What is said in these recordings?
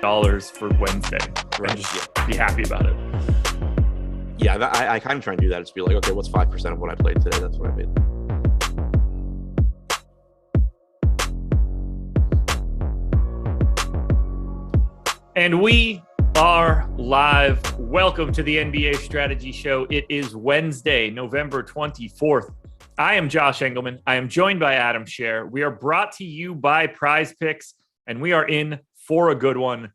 $8 for Wednesday. Right. And just be happy about it. Yeah, I kind of try and do that. Just be like, okay, what's 5% of what I played today? That's what I made. And we are live. Welcome to the NBA Strategy Show. It is Wednesday, November 24th. I am Josh Engleman. I am joined by Adam Scherer. We are brought to you by PrizePicks, and we are in for a good one.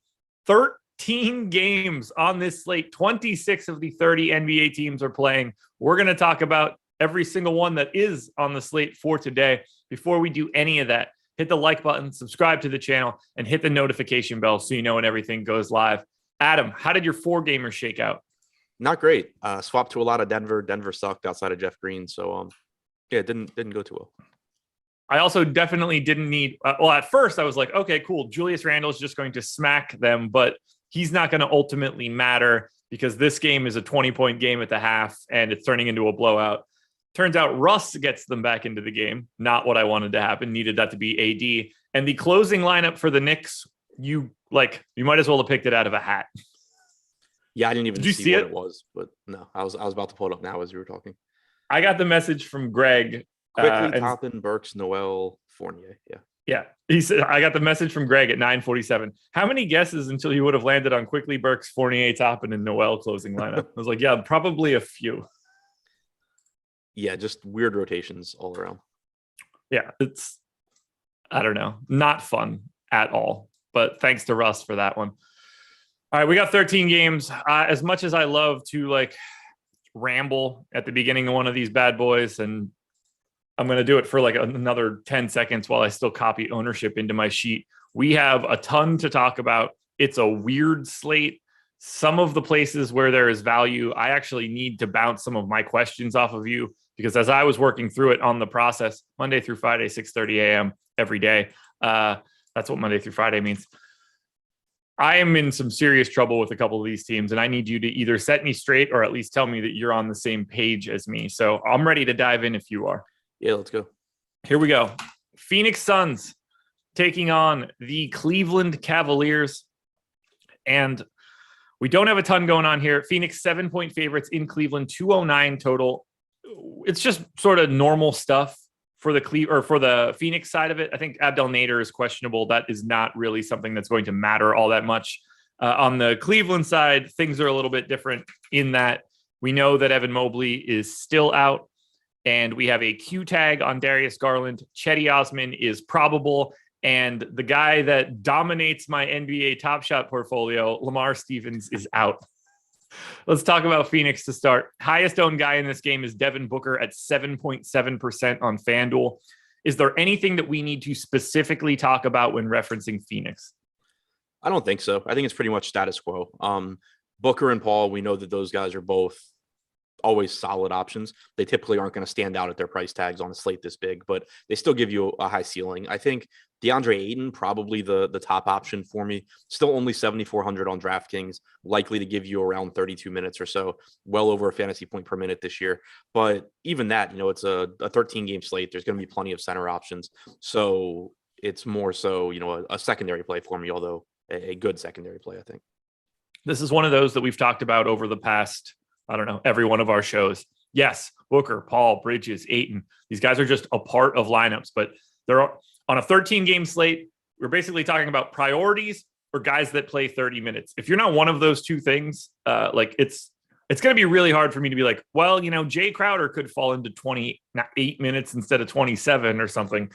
13 games on this slate. 26 of the 30 NBA teams are playing. We're going to talk about every single one that is on the slate for today. Before we do any of that, hit the like button, subscribe to the channel, and hit the notification bell so you know when everything goes live. Adam, how did your four-gamers shake out? Not great. Swapped to a lot of Denver. Denver sucked outside of Jeff Green, so yeah, it didn't go too well. I also definitely didn't need. Well, at first I was like, okay, cool. Julius Randle is just going to smack them, but he's not going to ultimately matter because this game is a 20-point game at the half, and it's turning into a blowout. Turns out Russ gets them back into the game. Not what I wanted to happen. Needed that to be AD. And the closing lineup for the Knicks, you might as well have picked it out of a hat. Yeah, I didn't even see what it was, but no, I was about to pull it up now as you were talking. I got the message from Greg. Quickly, Toppin, Burks, Noel, Fournier. Yeah. He said, I got the message from Greg at 9:47. How many guesses until you would have landed on Quickly, Burks, Fournier, Toppin, and Noel closing lineup? I was like, yeah, probably a few. Yeah, just weird rotations all around. Yeah, it's, I don't know, not fun at all. But thanks to Russ for that one. All right, we got 13 games. As much as I love to ramble at the beginning of one of these bad boys, and I'm going to do it for another 10 seconds while I still copy ownership into my sheet. We have a ton to talk about. It's a weird slate. Some of the places where there is value, I actually need to bounce some of my questions off of you because as I was working through it on the process, Monday through Friday, 6:30 a.m. every day. That's what Monday through Friday means. I am in some serious trouble with a couple of these teams, and I need you to either set me straight or at least tell me that you're on the same page as me. So I'm ready to dive in if you are. Yeah, let's go. Here we go. Phoenix Suns taking on the Cleveland Cavaliers. And we don't have a ton going on here. Phoenix 7-point favorites in Cleveland, 209 total. It's just sort of normal stuff for the Phoenix side of it. I think Abdel Nader is questionable. That is not really something that's going to matter all that much. On the Cleveland side, things are a little bit different in that we know that Evan Mobley is still out, and we have a Q tag on Darius Garland. Cedi Osman is probable, and the guy that dominates my NBA Top Shot portfolio, Lamar Stevens, is out. Let's talk about Phoenix to start. Highest owned guy in this game is Devin Booker at 7.7% on FanDuel. Is there anything that we need to specifically talk about when referencing Phoenix? I don't think so. I think it's pretty much status quo. Booker and Paul, we know that those guys are both always solid options. They typically aren't going to stand out at their price tags on a slate this big, but they still give you a high ceiling. I think DeAndre Ayton, probably the top option for me. Still only 7,400 on DraftKings, likely to give you around 32 minutes or so, well over a fantasy point per minute this year. But even that, it's a 13-game slate. There's going to be plenty of center options. So it's more so, a secondary play for me, although a good secondary play, I think. This is one of those that we've talked about over the past, I don't know, every one of our shows. Yes, Booker, Paul, Bridges, Ayton. These guys are just a part of lineups, but they're on a 13-game slate. We're basically talking about priorities or guys that play 30 minutes. If you're not one of those two things, it's going to be really hard for me to be like, well, Jay Crowder could fall into 28 minutes instead of 27 or something.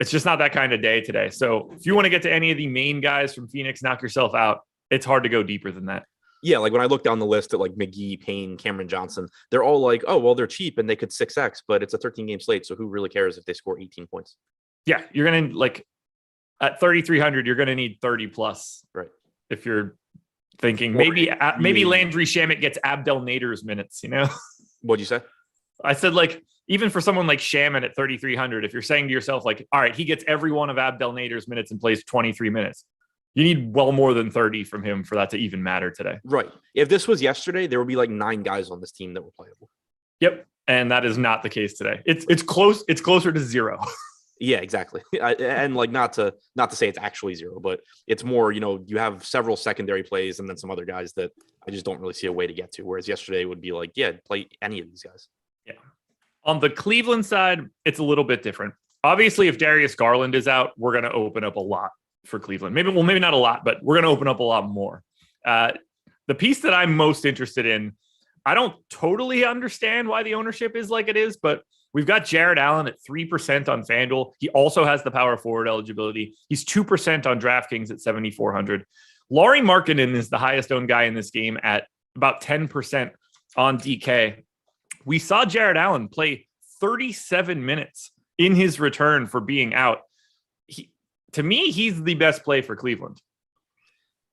It's just not that kind of day today. So if you want to get to any of the main guys from Phoenix, knock yourself out. It's hard to go deeper than that. Yeah, when I look down the list at McGee, Payne, Cameron Johnson, they're all like, oh, well, they're cheap and they could 6X, but it's a 13-game slate, so who really cares if they score 18 points? Yeah, you're going to, at 3,300, you're going to need 30 plus. Right. If you're thinking maybe Landry Shamet gets Abdel Nader's minutes, What'd you say? I said, even for someone like Shamet at 3,300, if you're saying to yourself, all right, he gets every one of Abdel Nader's minutes and plays 23 minutes. You need well more than 30 from him for that to even matter today. Right. If this was yesterday, there would be 9 guys on this team that were playable. Yep. And that is not the case today. It's close. It's closer to 0. Yeah, exactly. And like not to say it's actually zero, but it's more, you have several secondary plays and then some other guys that I just don't really see a way to get to. Whereas yesterday would be like, yeah, play any of these guys. Yeah. On the Cleveland side, it's a little bit different. Obviously, if Darius Garland is out, we're going to open up a lot for Cleveland. Maybe not a lot, but we're going to open up a lot more. The piece that I'm most interested in, I don't totally understand why the ownership is like it is, but we've got Jared Allen at 3% on FanDuel. He also has the power forward eligibility. He's 2% on DraftKings at 7,400. Lauri Markkanen is the highest owned guy in this game at about 10% on DK. We saw Jared Allen play 37 minutes in his return for being out. To me, he's the best play for Cleveland.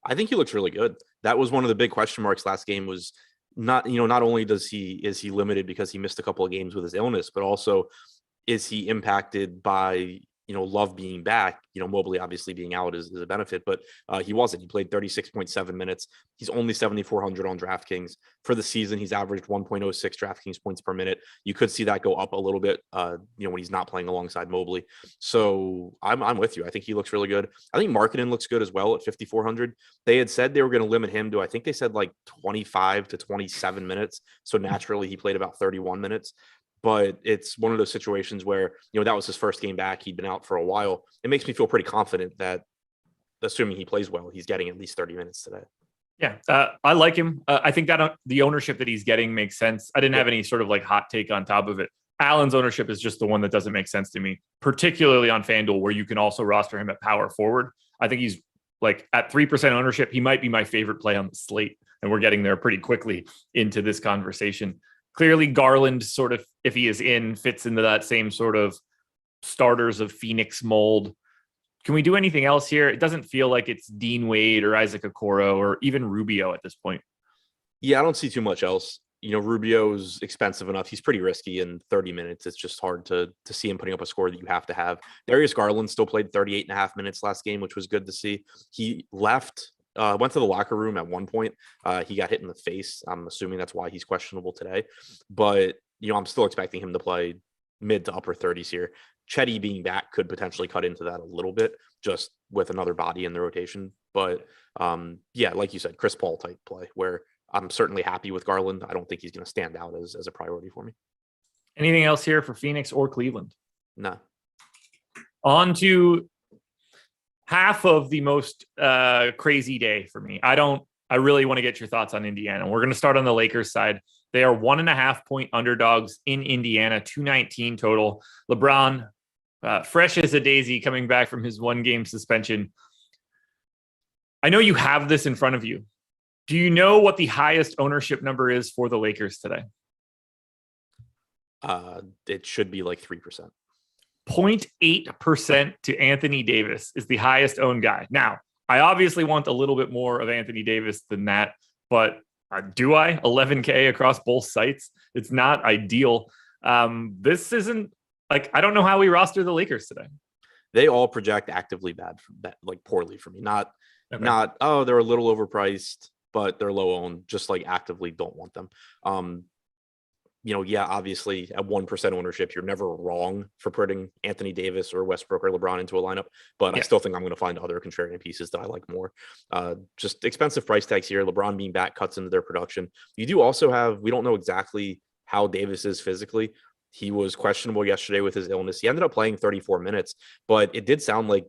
I think he looks really good. That was one of the big question marks last game was not only is he limited because he missed a couple of games with his illness, but also is he impacted by Love being back. Mobley obviously being out is a benefit, but he wasn't. He played 36.7 minutes. He's only 7,400 on DraftKings. For the season, he's averaged 1.06 DraftKings points per minute. You could see that go up a little bit, when he's not playing alongside Mobley. So I'm with you. I think he looks really good. I think Markkanen looks good as well at 5,400. They had said they were going to limit him to, I think they said like 25 to 27 minutes. So naturally, he played about 31 minutes. But it's one of those situations where, that was his first game back. He'd been out for a while. It makes me feel pretty confident that, assuming he plays well, he's getting at least 30 minutes today. Yeah, I like him. I think that the ownership that he's getting makes sense. I didn't have any sort of like hot take on top of it. Allen's ownership is just the one that doesn't make sense to me, particularly on FanDuel, where you can also roster him at power forward. I think he's like at 3% ownership. He might be my favorite play on the slate, and we're getting there pretty quickly into this conversation. Clearly, Garland sort of, if he is in, fits into that same sort of starters of Phoenix mold. Can we do anything else here? It doesn't feel like it's Dean Wade or Isaac Okoro or even Rubio at this point. Yeah, I don't see too much else. Rubio's expensive enough. He's pretty risky in 30 minutes. It's just hard to see him putting up a score that you have to have. Darius Garland still played 38 and a half minutes last game, which was good to see. He went to the locker room at one point. He got hit in the face. I'm assuming that's why he's questionable today. But, I'm still expecting him to play mid to upper 30s here. Chetty being back could potentially cut into that a little bit just with another body in the rotation. But, yeah, like you said, Chris Paul type play where I'm certainly happy with Garland. I don't think he's going to stand out as a priority for me. Anything else here for Phoenix or Cleveland? No. On to half of the most crazy day for me. I really want to get your thoughts on Indiana. We're going to start on the Lakers side. They are 1.5 point underdogs in Indiana, 219 total. LeBron, fresh as a daisy, coming back from his 1-game suspension. I know you have this in front of you. Do you know what the highest ownership number is for the Lakers today? It should be like 3%. 0.8% to Anthony Davis is the highest owned guy. Now, I obviously want a little bit more of Anthony Davis than that, but do I? 11K across both sites. It's not ideal. This isn't like, I don't know how we roster the Lakers today. They all project actively bad, like poorly for me. Not, they're a little overpriced, but they're low owned, just like actively don't want them. Yeah, obviously at 1% ownership, you're never wrong for putting Anthony Davis or Westbrook or LeBron into a lineup, but I still think I'm going to find other contrarian pieces that I like more. Just expensive price tags here. LeBron being back cuts into their production. You do also have, we don't know exactly how Davis is physically. He was questionable yesterday with his illness. He ended up playing 34 minutes, but it did sound like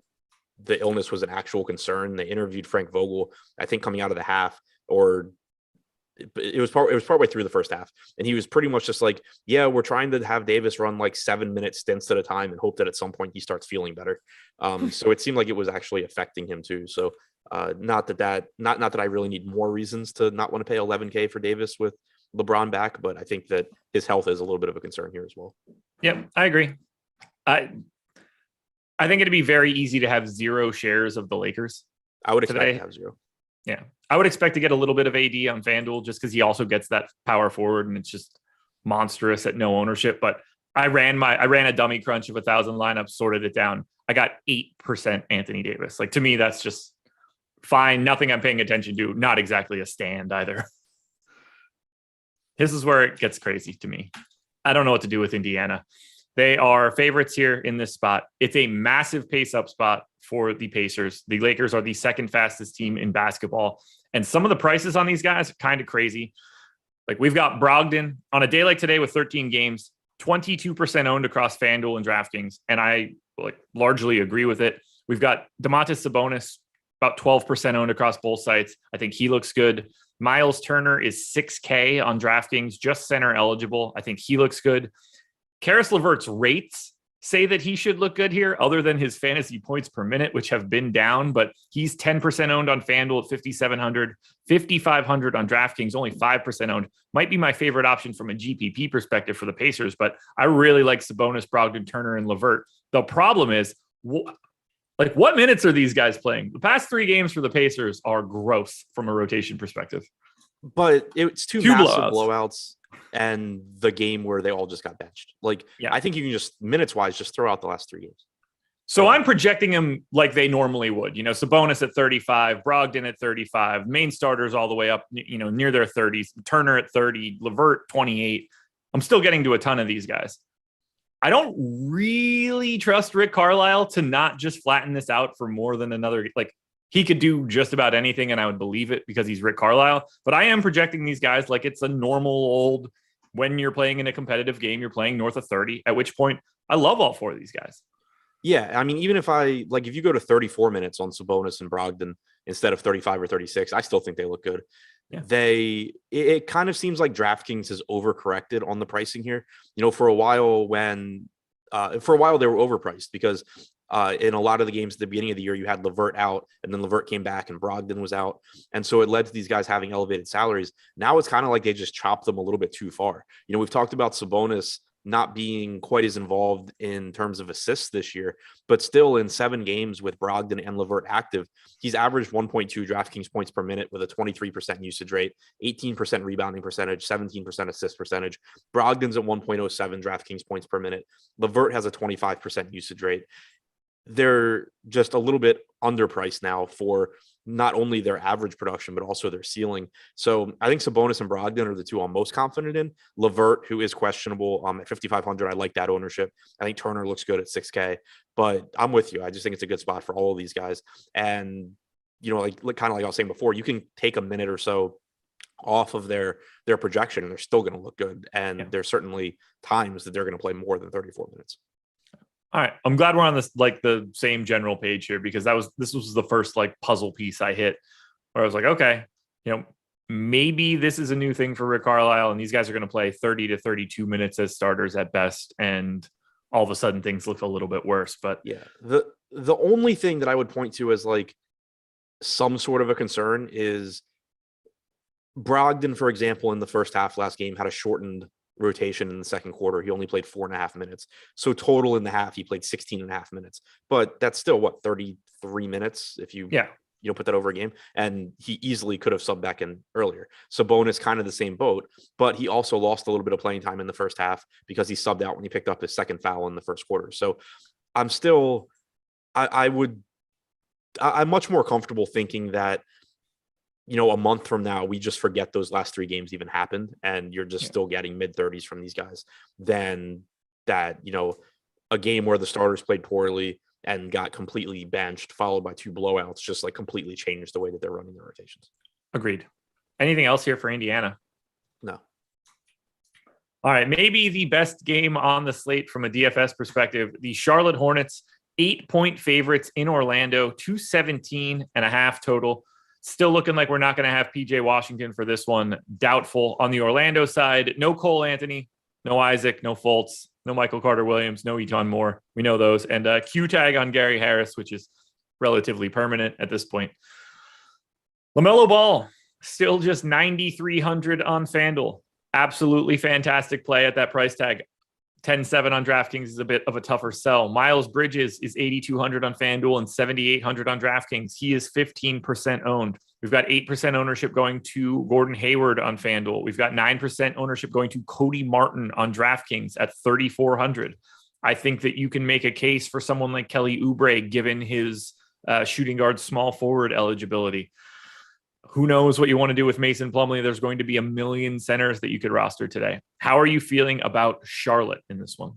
the illness was an actual concern. They interviewed Frank Vogel, I think coming out of the half, or it was partway through the first half, and he was pretty much just like, yeah, we're trying to have Davis run like 7-minute stints at a time and hope that at some point he starts feeling better. So it seemed like it was actually affecting him too. So not that I really need more reasons to not want to pay 11K for Davis with LeBron back, but I think that his health is a little bit of a concern here as well. Yep, I agree. I think it'd be very easy to have 0 shares of the Lakers. I would expect to have 0. Yeah, I would expect to get a little bit of AD on FanDuel just because he also gets that power forward, and it's just monstrous at no ownership. But I ran a dummy crunch of 1,000 lineups, sorted it down. I got 8% Anthony Davis. Like, to me, that's just fine. Nothing I'm paying attention to. Not exactly a stand either. This is where it gets crazy to me. I don't know what to do with Indiana. They are favorites here in this spot. It's a massive pace up spot for the Pacers. The Lakers are the second fastest team in basketball. And some of the prices on these guys are kind of crazy. Like we've got Brogdon on a day like today with 13 games, 22% owned across FanDuel and DraftKings. And I largely agree with it. We've got Domantas Sabonis, about 12% owned across both sites. I think he looks good. Miles Turner is 6K on DraftKings, just center eligible. I think he looks good. Karis LeVert's rates say that he should look good here, other than his fantasy points per minute, which have been down, but he's 10% owned on FanDuel at 5,700, 5,500 on DraftKings, only 5% owned. Might be my favorite option from a GPP perspective for the Pacers, but I really like Sabonis, Brogdon, Turner, and LeVert. The problem is, what minutes are these guys playing? The past 3 games for the Pacers are gross from a rotation perspective. But it's two massive blowouts and the game where they all just got benched. I think you can just minutes wise just throw out the last 3 games. So I'm projecting them like they normally would. Sabonis at 35, Brogdon at 35, main starters all the way up, near their 30s, Turner at 30, LeVert 28. I'm still getting to a ton of these guys. I don't really trust Rick Carlisle to not just flatten this out for more than another. He could do just about anything and I would believe it because he's Rick Carlisle. But I am projecting these guys like it's a normal old, when you're playing in a competitive game, you're playing north of 30, at which point I love all 4 of these guys. Yeah. I mean, even if if you go to 34 minutes on Sabonis and Brogdon instead of 35 or 36, I still think they look good. Yeah. It kind of seems like DraftKings has overcorrected on the pricing here. For a while they were overpriced because in a lot of the games at the beginning of the year, you had LeVert out and then LeVert came back and Brogdon was out. And so it led to these guys having elevated salaries. Now it's kind of like they just chopped them a little bit too far. We've talked about Sabonis not being quite as involved in terms of assists this year, but still in 7 games with Brogdon and LeVert active, he's averaged 1.2 DraftKings points per minute with a 23% usage rate, 18% rebounding percentage, 17% assist percentage. Brogdon's at 1.07 DraftKings points per minute. LeVert has a 25% usage rate. They're just a little bit underpriced now for not only their average production, but also their ceiling. So I think Sabonis and Brogdon are the 2 I'm most confident in. LeVert, who is questionable at 5,500, I like that ownership. I think Turner looks good at 6K, but I'm with you. I just think it's a good spot for all of these guys. And, kind of like I was saying before, you can take a minute or so off of their projection and they're still going to look good. And there's certainly times that they're going to play more than 34 minutes. All right. I'm glad we're on this, the same general page here, because this was the first puzzle piece I hit where I was like, okay, maybe this is a new thing for Rick Carlisle and these guys are going to play 30 to 32 minutes as starters at best. And all of a sudden things look a little bit worse, but yeah, the only thing that I would point to as some sort of a concern is Brogdon, for example, in the first half last game had a shortened rotation in the second quarter. He only played 4.5 minutes. So total in the half, he played 16.5 minutes, but that's still 33 minutes if you put that over a game, and he easily could have subbed back in earlier. Sabonis kind of the same boat, but he also lost a little bit of playing time in the first half because he subbed out when he picked up his second foul in the first quarter. So I'm much more comfortable thinking that a month from now, we just forget those last 3 games even happened and you're just still getting mid-30s from these guys than that, a game where the starters played poorly and got completely benched, followed by 2 blowouts, just completely changed the way that they're running their rotations. Agreed. Anything else here for Indiana? No. All right. Maybe the best game on the slate from a DFS perspective, the Charlotte Hornets, 8-point favorites in Orlando, 217.5 total. Still looking like we're not going to have PJ Washington for this one. Doubtful. On the Orlando side, no Cole Anthony, no Isaac, no Fultz, no Michael Carter-Williams, no Eton Moore. We know those. And Q tag on Gary Harris, which is relatively permanent at this point. LaMelo Ball, still just 9,300 on FanDuel. Absolutely fantastic play at that price tag. 10-7 on DraftKings is a bit of a tougher sell. Miles Bridges is 8,200 on FanDuel and 7,800 on DraftKings. He is 15% owned. We've got 8% ownership going to Gordon Hayward on FanDuel. We've got 9% ownership going to Cody Martin on DraftKings at 3,400. I think that you can make a case for someone like Kelly Oubre, given his shooting guard small forward eligibility. Who knows what you want to do with Mason Plumlee? There's going to be a million centers that you could roster today. How are you feeling about Charlotte in this one?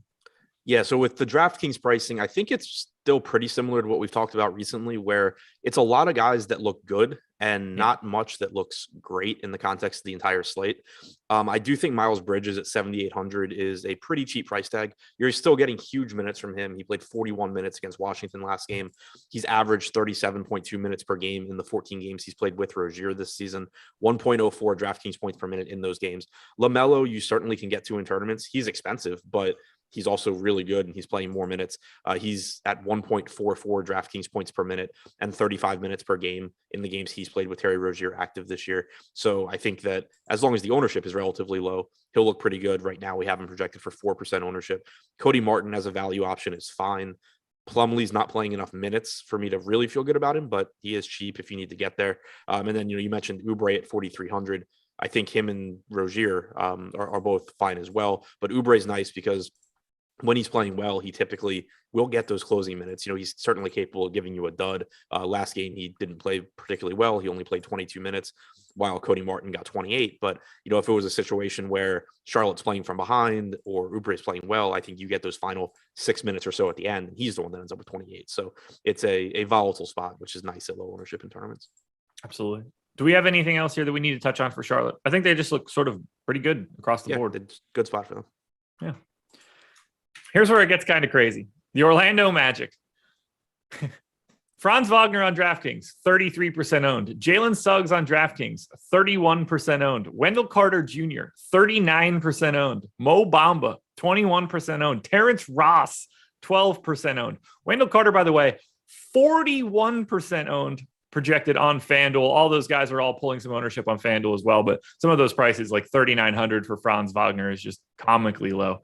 Yeah, so with the DraftKings pricing, I think it's still pretty similar to what we've talked about recently, where it's a lot of guys that look good and Yeah. not much that looks great in the context of the entire slate. I do think Miles Bridges at 7,800 is a pretty cheap price tag. You're still getting huge minutes from him. He played 41 minutes against Washington last game. He's averaged 37.2 minutes per game in the 14 games he's played with Rozier this season, 1.04 DraftKings points per minute in those games. LaMelo, you certainly can get to in tournaments. He's expensive, but he's also really good and he's playing more minutes. He's at 1.44 DraftKings points per minute and 35 minutes per game in the games he's played with Terry Rozier active this year. So I think that as long as the ownership is relatively low, he'll look pretty good. Right now, we have him projected for 4% ownership. Cody Martin as a value option is fine. Plumlee's not playing enough minutes for me to really feel good about him, but he is cheap if you need to get there. And then, you mentioned Oubre at 4,300. I think him and Rozier are both fine as well. But Oubre is nice because when he's playing well, he typically will get those closing minutes. He's certainly capable of giving you a dud. Last game, he didn't play particularly well. He only played 22 minutes while Cody Martin got 28. But, if it was a situation where Charlotte's playing from behind or Oubre is playing well, I think you get those final 6 minutes or so at the end. And he's the one that ends up with 28. So it's a volatile spot, which is nice at low ownership in tournaments. Absolutely. Do we have anything else here that we need to touch on for Charlotte? I think they just look sort of pretty good across the board. It's a good spot for them. Yeah. Here's where it gets kind of crazy. The Orlando Magic. Franz Wagner on DraftKings, 33% owned. Jalen Suggs on DraftKings, 31% owned. Wendell Carter Jr., 39% owned. Mo Bamba, 21% owned. Terrence Ross, 12% owned. Wendell Carter, by the way, 41% owned, projected on FanDuel. All those guys are all pulling some ownership on FanDuel as well, but some of those prices, like 3,900 for Franz Wagner, is just comically low.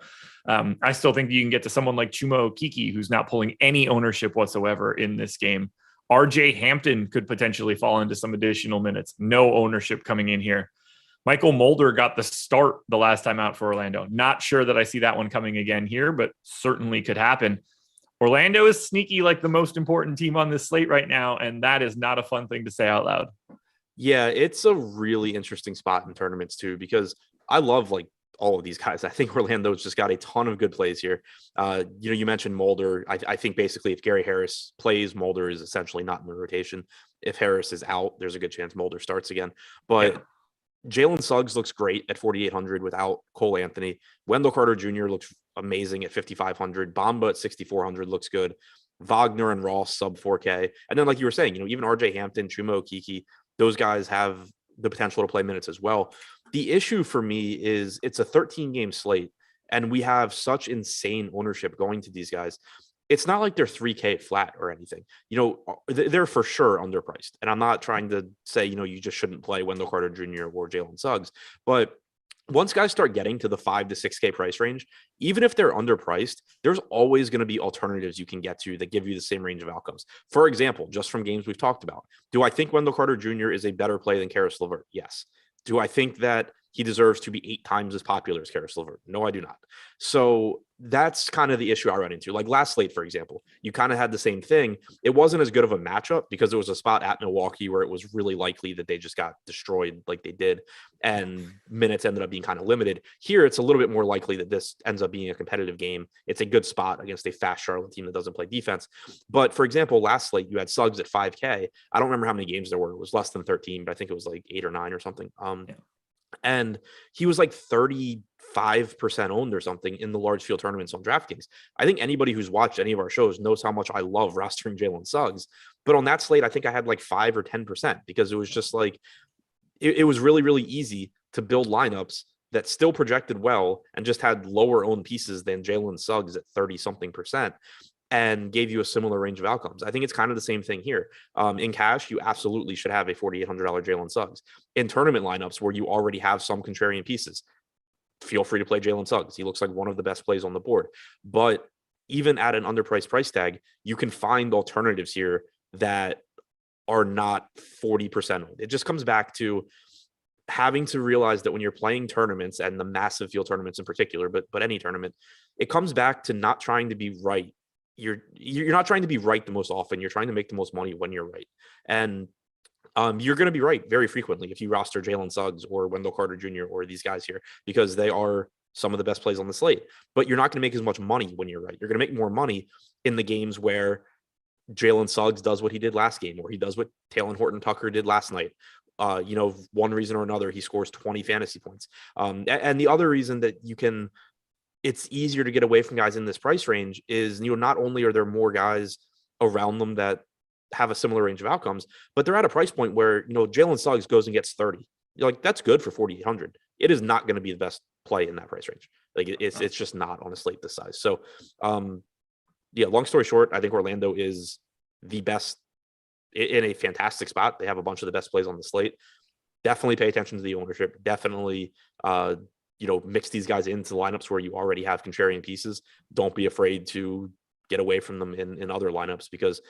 I still think you can get to someone like Chumo Kiki, who's not pulling any ownership whatsoever in this game. RJ Hampton could potentially fall into some additional minutes. No ownership coming in here. Michael Mulder got the start the last time out for Orlando. Not sure that I see that one coming again here, but certainly could happen. Orlando is sneaky like the most important team on this slate right now, and that is not a fun thing to say out loud. Yeah, it's a really interesting spot in tournaments too, because I love all of these guys. I think Orlando's just got a ton of good plays here. You mentioned Mulder. I think basically if Gary Harris plays, Mulder is essentially not in the rotation. If Harris is out, there's a good chance Mulder starts again. But Jalen Suggs looks great at 4,800 without Cole Anthony. Wendell Carter Jr. looks amazing at 5,500. Bamba at 6,400 looks good. Wagner and Ross sub 4K. And then, like you were saying, even RJ Hampton, Chumo Kiki, those guys have the potential to play minutes as well. The issue for me is it's a 13-game slate, and we have such insane ownership going to these guys. It's not like they're 3K flat or anything. They're for sure underpriced. And I'm not trying to say, you just shouldn't play Wendell Carter Jr. or Jalen Suggs. But once guys start getting to the 5 to 6K price range, even if they're underpriced, there's always going to be alternatives you can get to that give you the same range of outcomes. For example, just from games we've talked about, do I think Wendell Carter Jr. is a better play than Karis LeVert? Yes. Do I think that he deserves to be 8 times as popular as Karis LeVert? No, I do not. So that's kind of the issue I run into. Like last slate, for example, you kind of had the same thing. It wasn't as good of a matchup because it was a spot at Milwaukee where it was really likely that they just got destroyed like they did, and minutes ended up being kind of limited. Here, it's a little bit more likely that this ends up being a competitive game. It's a good spot against a fast Charlotte team that doesn't play defense. But for example, last slate, you had Suggs at 5K. I don't remember how many games there were. It was less than 13, but I think it was like 8 or 9 or something. And he was like 35% owned or something in the large field tournaments on DraftKings. I think anybody who's watched any of our shows knows how much I love rostering Jalen Suggs. But on that slate, I think I had like 5 or 10% because it was just like, it was really, really easy to build lineups that still projected well and just had lower owned pieces than Jalen Suggs at 30 something percent, and gave you a similar range of outcomes. I think it's kind of the same thing here. In cash, you absolutely should have a $4,800 Jalen Suggs. In tournament lineups where you already have some contrarian pieces, feel free to play Jalen Suggs. He looks like one of the best plays on the board. But even at an underpriced price tag, you can find alternatives here that are not 40% owned. It just comes back to having to realize that when you're playing tournaments, and the massive field tournaments in particular, but any tournament, it comes back to not trying to be right. You're not trying to be right the most often. You're trying to make the most money when you're right. And you're going to be right very frequently if you roster Jalen Suggs or Wendell Carter Jr. or these guys here, because they are some of the best plays on the slate, but you're not going to make as much money when you're right. You're going to make more money in the games where Jalen Suggs does what he did last game, or he does what Talen Horton-Tucker did last night. One reason or another, he scores 20 fantasy points. And the other reason that it's easier to get away from guys in this price range is, not only are there more guys around them that have a similar range of outcomes, but they're at a price point where, Jalen Suggs goes and gets 30. You're like, that's good for 4,800. It is not going to be the best play in that price range. Like it's just not on a slate this size. So, long story short, I think Orlando is the best in a fantastic spot. They have a bunch of the best plays on the slate. Definitely pay attention to the ownership. Definitely, mix these guys into lineups where you already have contrarian pieces. Don't be afraid to get away from them in other lineups, because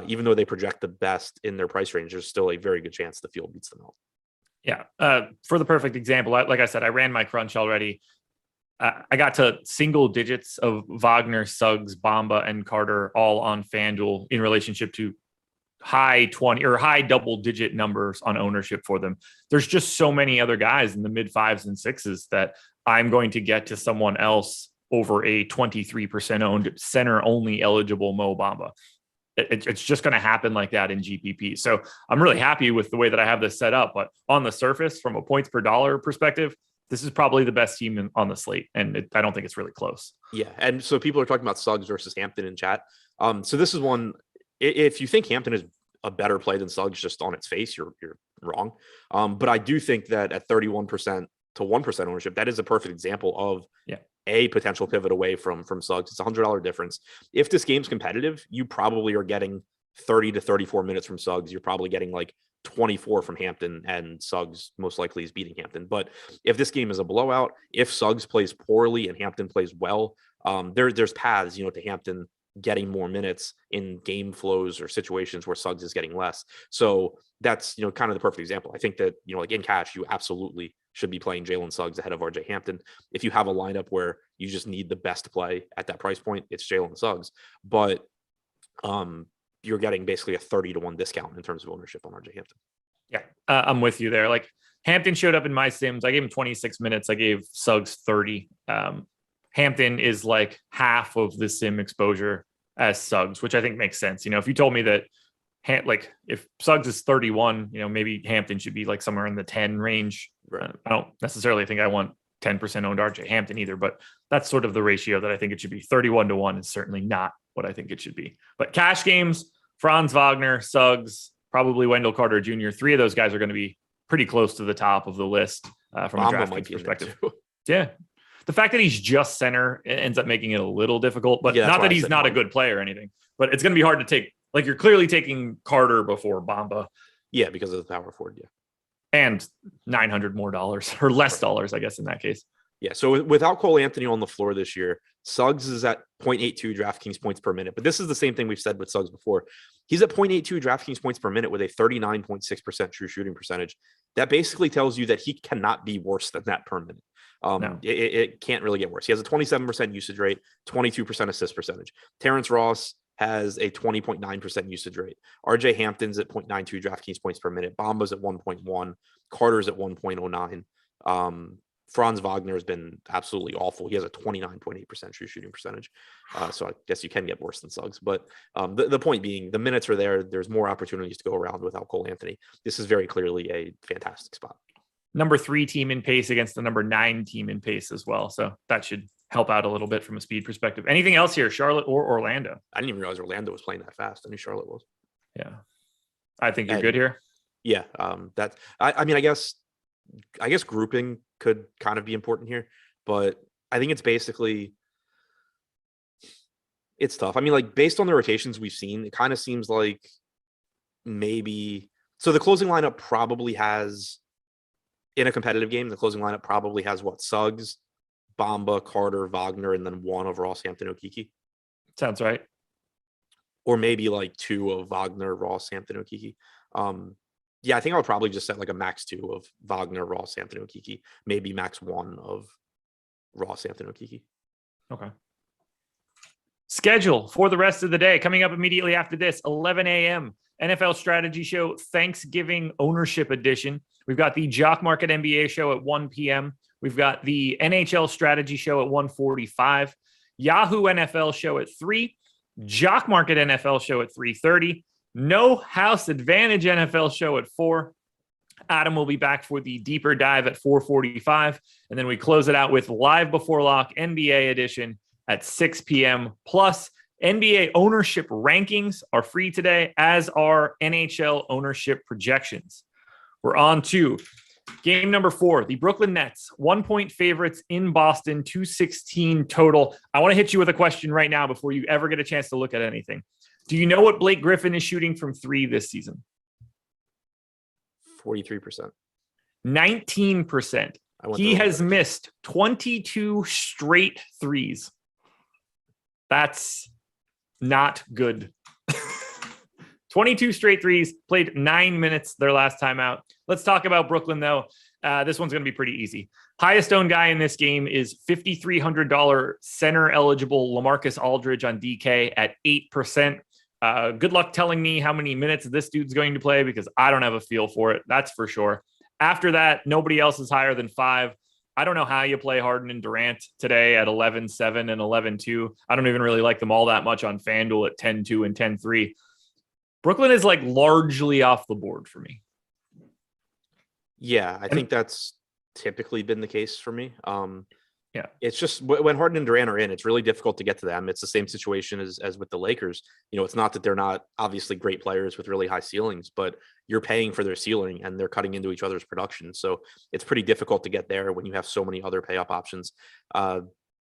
even though they project the best in their price range, there's still a very good chance the field beats them out. Yeah. For the perfect example, like I said, I ran my crunch already. I got to single digits of Wagner, Suggs, Bamba, and Carter all on FanDuel in relationship to high 20 or high double digit numbers on ownership for them. There's just so many other guys in the mid 5s and 6s that I'm going to get to someone else over a 23% owned center only eligible Mo Bamba. It's just going to happen like that in GPP. So I'm really happy with the way that I have this set up, but on the surface, from a points per dollar perspective, this is probably the best team on the slate. And I don't think it's really close. Yeah. And so people are talking about Suggs versus Hampton in chat. So this is one, if you think Hampton is a better play than Suggs just on its face, you're wrong. But I do think that at 31% to 1% ownership, that is a perfect example of a potential pivot away from Suggs. It's $100 difference. If this game's competitive, you probably are getting 30 to 34 minutes from Suggs. You're probably getting like 24 from Hampton, and Suggs most likely is beating Hampton. But if this game is a blowout, if Suggs plays poorly and Hampton plays well, there's paths, to Hampton getting more minutes in game flows or situations where Suggs is getting less. So that's, kind of the perfect example. I think that, like in cash, you absolutely should be playing Jalen Suggs ahead of RJ Hampton. If you have a lineup where you just need the best play at that price point, it's Jalen Suggs. But you're getting basically a 30 to 1 discount in terms of ownership on RJ Hampton. Yeah, I'm with you there. Like Hampton showed up in my sims. I gave him 26 minutes. I gave Suggs 30. Hampton is like half of the sim exposure as Suggs, which I think makes sense. If you told me that if Suggs is 31, maybe Hampton should be like somewhere in the 10 range. Right. I don't necessarily think I want 10% owned RJ Hampton either, but that's sort of the ratio that I think it should be. 31 to 1 is certainly not what I think it should be. But cash games, Franz Wagner, Suggs, probably Wendell Carter Jr. 3 of those guys are going to be pretty close to the top of the list from a DraftKings perspective. Yeah. The fact that he's just center ends up making it a little difficult, but not that he's not a good player or anything, but it's going to be hard to take. Like you're clearly taking Carter before Bamba. Yeah, because of the power forward. Yeah. And $900 more dollars or less dollars, I guess, in that case. Yeah. So without Cole Anthony on the floor this year, Suggs is at 0.82 DraftKings points per minute. But this is the same thing we've said with Suggs before. He's at 0.82 DraftKings points per minute with a 39.6% true shooting percentage. That basically tells you that he cannot be worse than that per minute. No. It can't really get worse. He has a 27% usage rate, 22% assist percentage. Terrence Ross has a 20.9% usage rate. RJ Hampton's at 0.92 DraftKings points per minute. Bamba's at 1.1. Carter's at 1.09. Franz Wagner has been absolutely awful. He has a 29.8% true shooting percentage. So I guess you can get worse than Suggs. But the point being, the minutes are there. There's more opportunities to go around without Cole Anthony. This is very clearly a fantastic spot. Number 3 team in pace against the number 9 team in pace as well. So that should help out a little bit from a speed perspective. Anything else here, Charlotte or Orlando? I didn't even realize Orlando was playing that fast. I knew Charlotte was. Yeah. I think you're good here. Yeah. I guess grouping could kind of be important here, but I think it's basically, it's tough. I mean, like based on the rotations we've seen, it kind of seems like maybe, so the closing lineup probably has, in a competitive game, the closing lineup probably has what? Suggs, Bamba, Carter, Wagner, and then 1 of Ross, Hampton, Okeke. Sounds right. Or maybe like 2 of Wagner, Ross, Hampton, Okeke. Yeah, I think I would probably just set like a max 2 of Wagner, Ross, Hampton, Okeke. Maybe max 1 of Ross, Hampton, Okeke. Okay. Schedule for the rest of the day coming up immediately after this, 11 a.m. NFL Strategy Show Thanksgiving Ownership Edition. We've got the Jock Market NBA Show at 1 p.m. We've got the NHL Strategy Show at 1:45. Yahoo NFL Show at 3. Jock Market NFL Show at 3:30. No House Advantage NFL Show at 4. Adam will be back for the deeper dive at 4:45. And then we close it out with Live Before Lock NBA Edition at 6 p.m. Plus, NBA ownership rankings are free today, as are NHL ownership projections. We're on to game number 4, the Brooklyn Nets, 1-point favorites in Boston, 216 total. I want to hit you with a question right now before you ever get a chance to look at anything. Do you know what Blake Griffin is shooting from 3 this season? 43%. 19%. He has missed 22 straight threes. That's not good. 22 straight threes, played 9 minutes their last time out. Let's talk about Brooklyn, though. This one's going to be pretty easy. Highest owned guy in this game is $5,300 center eligible LaMarcus Aldridge on DK at 8%. Good luck telling me how many minutes this dude's going to play, because I don't have a feel for it. That's for sure. After that, nobody else is higher than 5. I don't know how you play Harden and Durant today at 11-7 and 11-2. I don't even really like them all that much on FanDuel at 10-2 and 10-3. Brooklyn is like largely off the board for me. Yeah, I think that's typically been the case for me. Yeah, it's just when Harden and Durant are in, it's really difficult to get to them. It's the same situation as with the Lakers. It's not that they're not obviously great players with really high ceilings, but you're paying for their ceiling and they're cutting into each other's production. So it's pretty difficult to get there when you have so many other pay up options.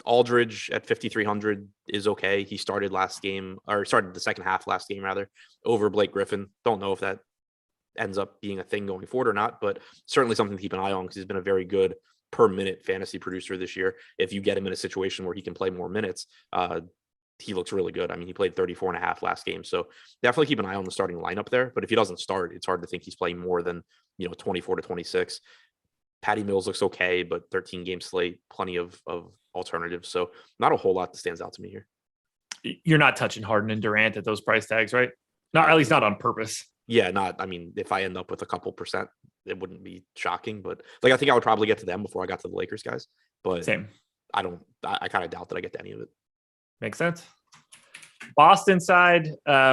Aldridge at 5,300 is okay. He started started the second half last game rather over Blake Griffin. Don't know if that ends up being a thing going forward or not, but certainly something to keep an eye on because he's been a very good per minute fantasy producer this year. If you get him in a situation where he can play more minutes, he looks really good. I mean, he played 34 and a half last game. So definitely keep an eye on the starting lineup there. But if he doesn't start, it's hard to think he's playing more than, 24 to 26. Patty Mills looks okay, but 13 game slate, plenty of alternatives. So not a whole lot that stands out to me here. You're not touching Harden and Durant at those price tags, right? Not, at least not on purpose. Yeah, if I end up with a couple percent, it wouldn't be shocking, but I think I would probably get to them before I got to the Lakers guys, but same. I kind of doubt that I get to any of it. Makes sense. Boston side,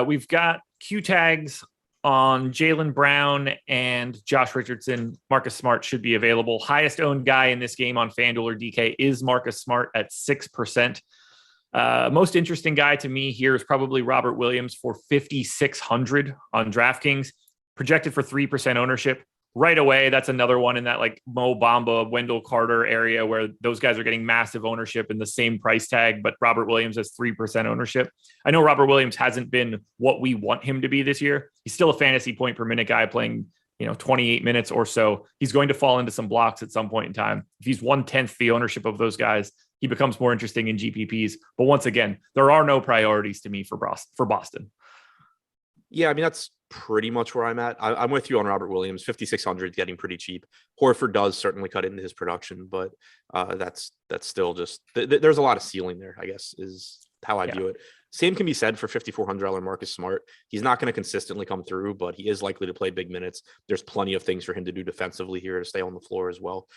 we've got Q tags on Jaylen Brown and Josh Richardson. Marcus Smart should be available. Highest owned guy in this game on FanDuel or DK is Marcus Smart at 6%. Most interesting guy to me here is probably Robert Williams for 5,600 on DraftKings, projected for 3% ownership. Right away, that's another one in that like Mo Bamba, Wendell Carter area where those guys are getting massive ownership in the same price tag, but Robert Williams has 3% ownership. I know Robert Williams hasn't been what we want him to be this year. He's still a fantasy point per minute guy playing 28 minutes or so. He's going to fall into some blocks at some point in time. If he's 1/10 the ownership of those guys, he becomes more interesting in GPPs. But once again, there are no priorities to me for Boston. Yeah, I mean, that's pretty much where I'm at. I'm with you on Robert Williams. 5,600 getting pretty cheap. Horford does certainly cut into his production, but that's still just there's a lot of ceiling there, I guess, is how I view it. Same can be said for $5,400 Marcus Smart. He's not going to consistently come through, but he is likely to play big minutes. There's plenty of things for him to do defensively here to stay on the floor as well.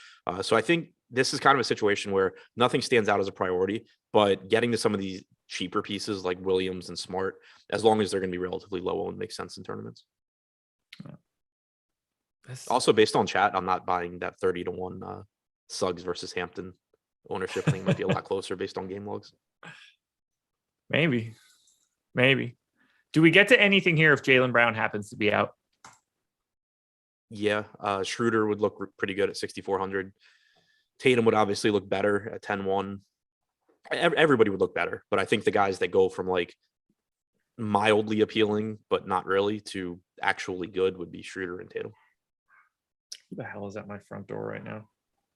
So I think this is kind of a situation where nothing stands out as a priority, but getting to some of these cheaper pieces like Williams and Smart, as long as they're going to be relatively low owned, makes sense in tournaments. Also, based on chat, I'm not buying that 30-1 Suggs versus Hampton ownership. I think it might be a lot closer based on game logs. Maybe. Do we get to anything here if Jaylen Brown happens to be out? Yeah, Schroeder would look pretty good at 6,400. Tatum would obviously look better at 10-1. Everybody would look better, but I think the guys that go from like mildly appealing but not really to actually good would be Schroeder and Tatum. Who the hell is at my front door right now?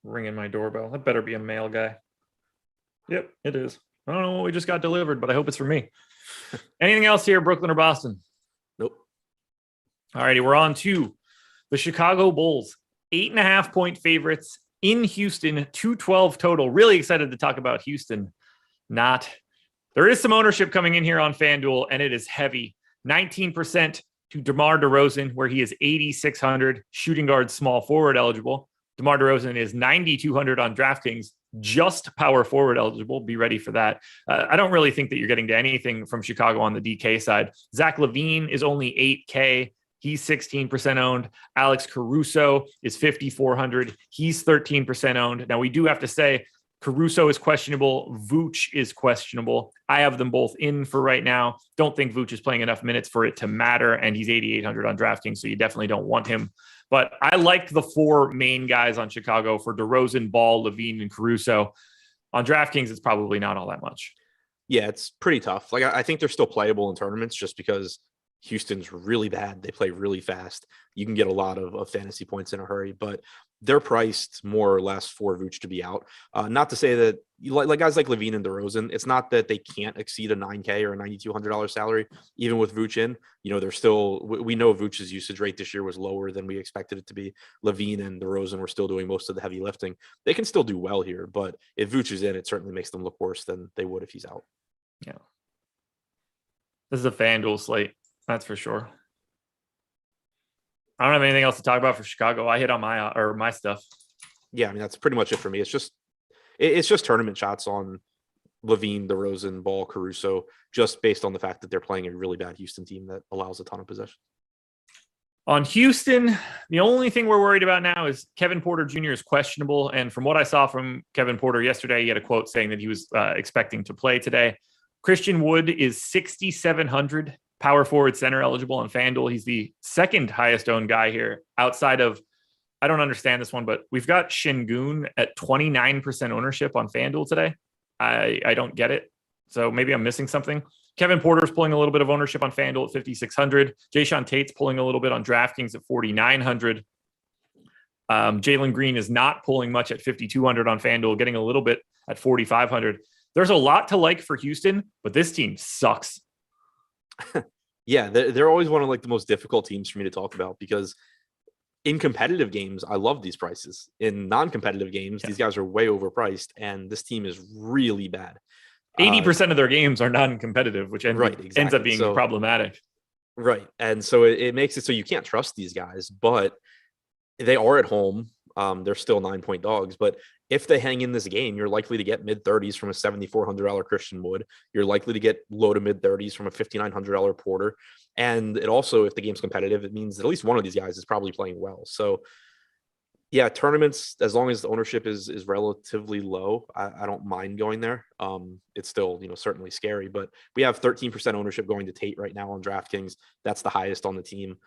Ringing my doorbell. That better be a mail guy. Yep, it is. I don't know what we just got delivered, but I hope it's for me. Anything else here, Brooklyn or Boston? Nope. All righty, we're on to the Chicago Bulls. 8.5-point favorites in Houston, 212 total. Really excited to talk about Houston. There is some ownership coming in here on FanDuel, and it is heavy. 19% to DeMar DeRozan, where he is 8,600, shooting guard, small forward eligible. DeMar DeRozan is 9,200 on DraftKings, just power forward eligible. Be ready for that. I don't really think that you're getting to anything from Chicago on the DK side. Zach LaVine is only 8K. He's 16% owned. Alex Caruso is 5,400. He's 13% owned. Now, we do have to say Caruso is questionable. Vooch is questionable. I have them both in for right now. Don't think Vooch is playing enough minutes for it to matter, and he's 8,800 on DraftKings, so you definitely don't want him. But I like the four main guys on Chicago for DeRozan, Ball, LaVine, and Caruso. On DraftKings, it's probably not all that much. Yeah, it's pretty tough. Like, I think they're still playable in tournaments just because Houston's really bad. They play really fast. You can get a lot of fantasy points in a hurry, but they're priced more or less for Vooch to be out. Not to say that like guys like LaVine and DeRozan, it's not that they can't exceed a $9K or a $9,200 salary, even with Vooch in. They're still, we know Vooch's usage rate this year was lower than we expected it to be. LaVine and DeRozan were still doing most of the heavy lifting. They can still do well here, but if Vooch is in, it certainly makes them look worse than they would if he's out. Yeah. This is a FanDuel slate. That's for sure. I don't have anything else to talk about for Chicago. I hit on my stuff. Yeah, I mean, that's pretty much it for me. It's just tournament shots on LaVine, DeRozan, Ball, Caruso, just based on the fact that they're playing a really bad Houston team that allows a ton of possession. On Houston, the only thing we're worried about now is Kevin Porter Jr. is questionable. And from what I saw from Kevin Porter yesterday, he had a quote saying that he was expecting to play today. Christian Wood is 6,700. Power forward center eligible on FanDuel. He's the second highest owned guy here outside of, I don't understand this one, but we've got Şengün at 29% ownership on FanDuel today. I don't get it. So maybe I'm missing something. Kevin Porter's pulling a little bit of ownership on FanDuel at 5,600. Jayshawn Tate's pulling a little bit on DraftKings at 4,900. Jalen Green is not pulling much at 5,200 on FanDuel, getting a little bit at 4,500. There's a lot to like for Houston, but this team sucks. Yeah, they're always one of like the most difficult teams for me to talk about because in competitive games, I love these prices. In non-competitive games, these guys are way overpriced, and this team is really bad. 80% of their games are non-competitive, which ends up being problematic. Right, and so it makes it so you can't trust these guys, but they are at home. They're still 9-point dogs, but if they hang in this game, you're likely to get mid-30s from a $7,400 Christian Wood. You're likely to get low to mid-30s from a $5,900 Porter. And it also, if the game's competitive, it means that at least one of these guys is probably playing well. So yeah, tournaments, as long as the ownership is relatively low, I don't mind going there. It's still, certainly scary, but we have 13% ownership going to Tate right now on DraftKings. That's the highest on the team.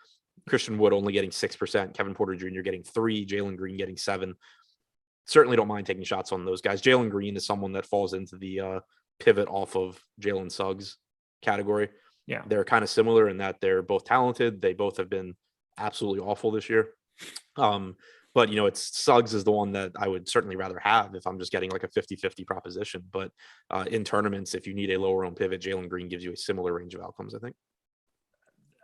Christian Wood only getting 6%, Kevin Porter Jr. getting 3%, Jalen Green getting 7%. Certainly don't mind taking shots on those guys. Jalen Green is someone that falls into the pivot off of Jalen Suggs category. Yeah. They're kind of similar in that they're both talented. They both have been absolutely awful this year. But, it's Suggs is the one that I would certainly rather have if I'm just getting like a 50-50 proposition. But in tournaments, if you need a lower owned pivot, Jalen Green gives you a similar range of outcomes, I think.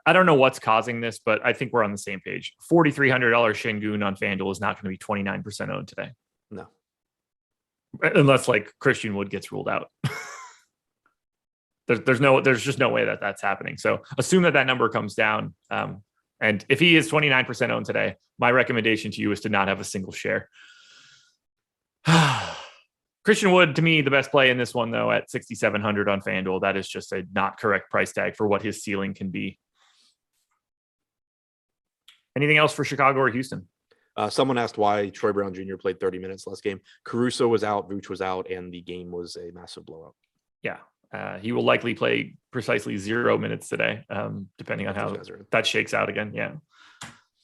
I don't know what's causing this, but I think we're on the same page. $4,300 Şengün on FanDuel is not going to be 29% owned today. No. Unless like Christian Wood gets ruled out. There's just no way that that's happening. So assume that number comes down. And if he is 29% owned today, my recommendation to you is to not have a single share. Christian Wood, to me, the best play in this one, though, at 6,700 on FanDuel. That is just a not correct price tag for what his ceiling can be. Anything else for Chicago or Houston? Someone asked why Troy Brown Jr. played 30 minutes last game. Caruso was out, Vooch was out, and the game was a massive blowout. Yeah. He will likely play precisely 0 minutes today, depending on how that shakes out again. Yeah.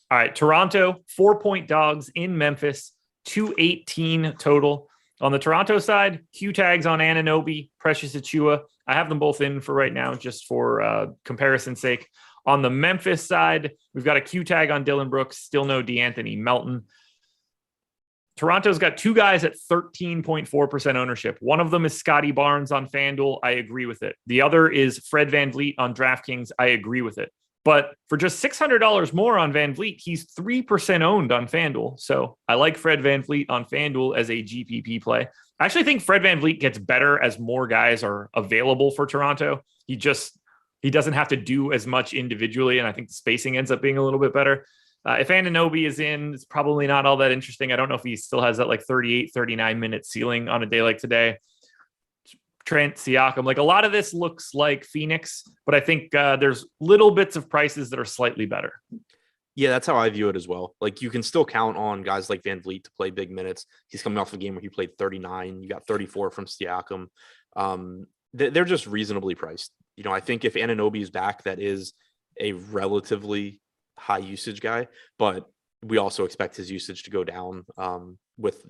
All right. Toronto, 4-point dogs in Memphis, 218 total. On the Toronto side, Q tags on Anunoby, Precious Achiuwa. I have them both in for right now, just for comparison's sake. On the Memphis side, we've got a Q tag on Dylan Brooks, still no DeAnthony Melton. Toronto's got two guys at 13.4% ownership. One of them is Scotty Barnes on FanDuel. I agree with it. The other is Fred VanVleet on DraftKings. I agree with it. But for just $600 more on VanVleet, he's 3% owned on FanDuel. So I like Fred VanVleet on FanDuel as a GPP play. I actually think Fred VanVleet gets better as more guys are available for Toronto. He just he doesn't have to do as much individually, and I think the spacing ends up being a little bit better. If Anunoby is in, it's probably not all that interesting. I don't know if he still has that like 38, 39-minute ceiling on a day like today. Trent, Siakam, like a lot of this looks like Phoenix, but I think there's little bits of prices that are slightly better. Yeah, that's how I view it as well. Like you can still count on guys like Van Vliet to play big minutes. He's coming off a game where he played 39. You got 34 from Siakam. They're just reasonably priced. I think if Anunoby is back, that is a relatively high usage guy, but we also expect his usage to go down with,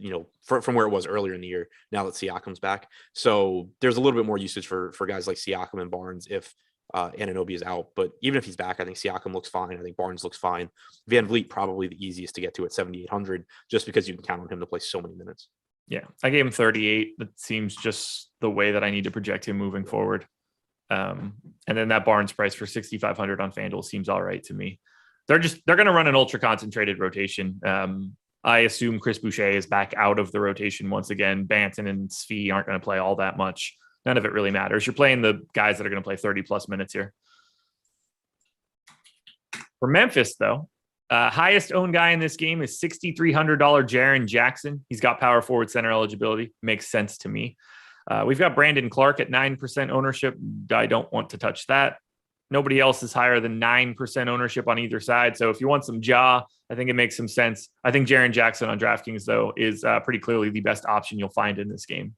from where it was earlier in the year, now that Siakam's back. So there's a little bit more usage for guys like Siakam and Barnes if Anunoby is out. But even if he's back, I think Siakam looks fine. I think Barnes looks fine. Van Vliet probably the easiest to get to at 7,800 just because you can count on him to play so many minutes. Yeah, I gave him 38. That seems just the way that I need to project him moving forward. And then that Barnes price for 6,500 on FanDuel seems all right to me. They're going to run an ultra concentrated rotation. I assume Chris Boucher is back out of the rotation once again. Banton and Svi aren't going to play all that much. None of it really matters. You're playing the guys that are going to play 30 plus minutes here. For Memphis, though, highest owned guy in this game is $6,300 Jaren Jackson. He's got power forward center eligibility. Makes sense to me. We've got Brandon Clark at 9% ownership. I don't want to touch that. Nobody else is higher than 9% ownership on either side. So if you want some jaw, I think it makes some sense. I think Jaren Jackson on DraftKings, though, is pretty clearly the best option you'll find in this game.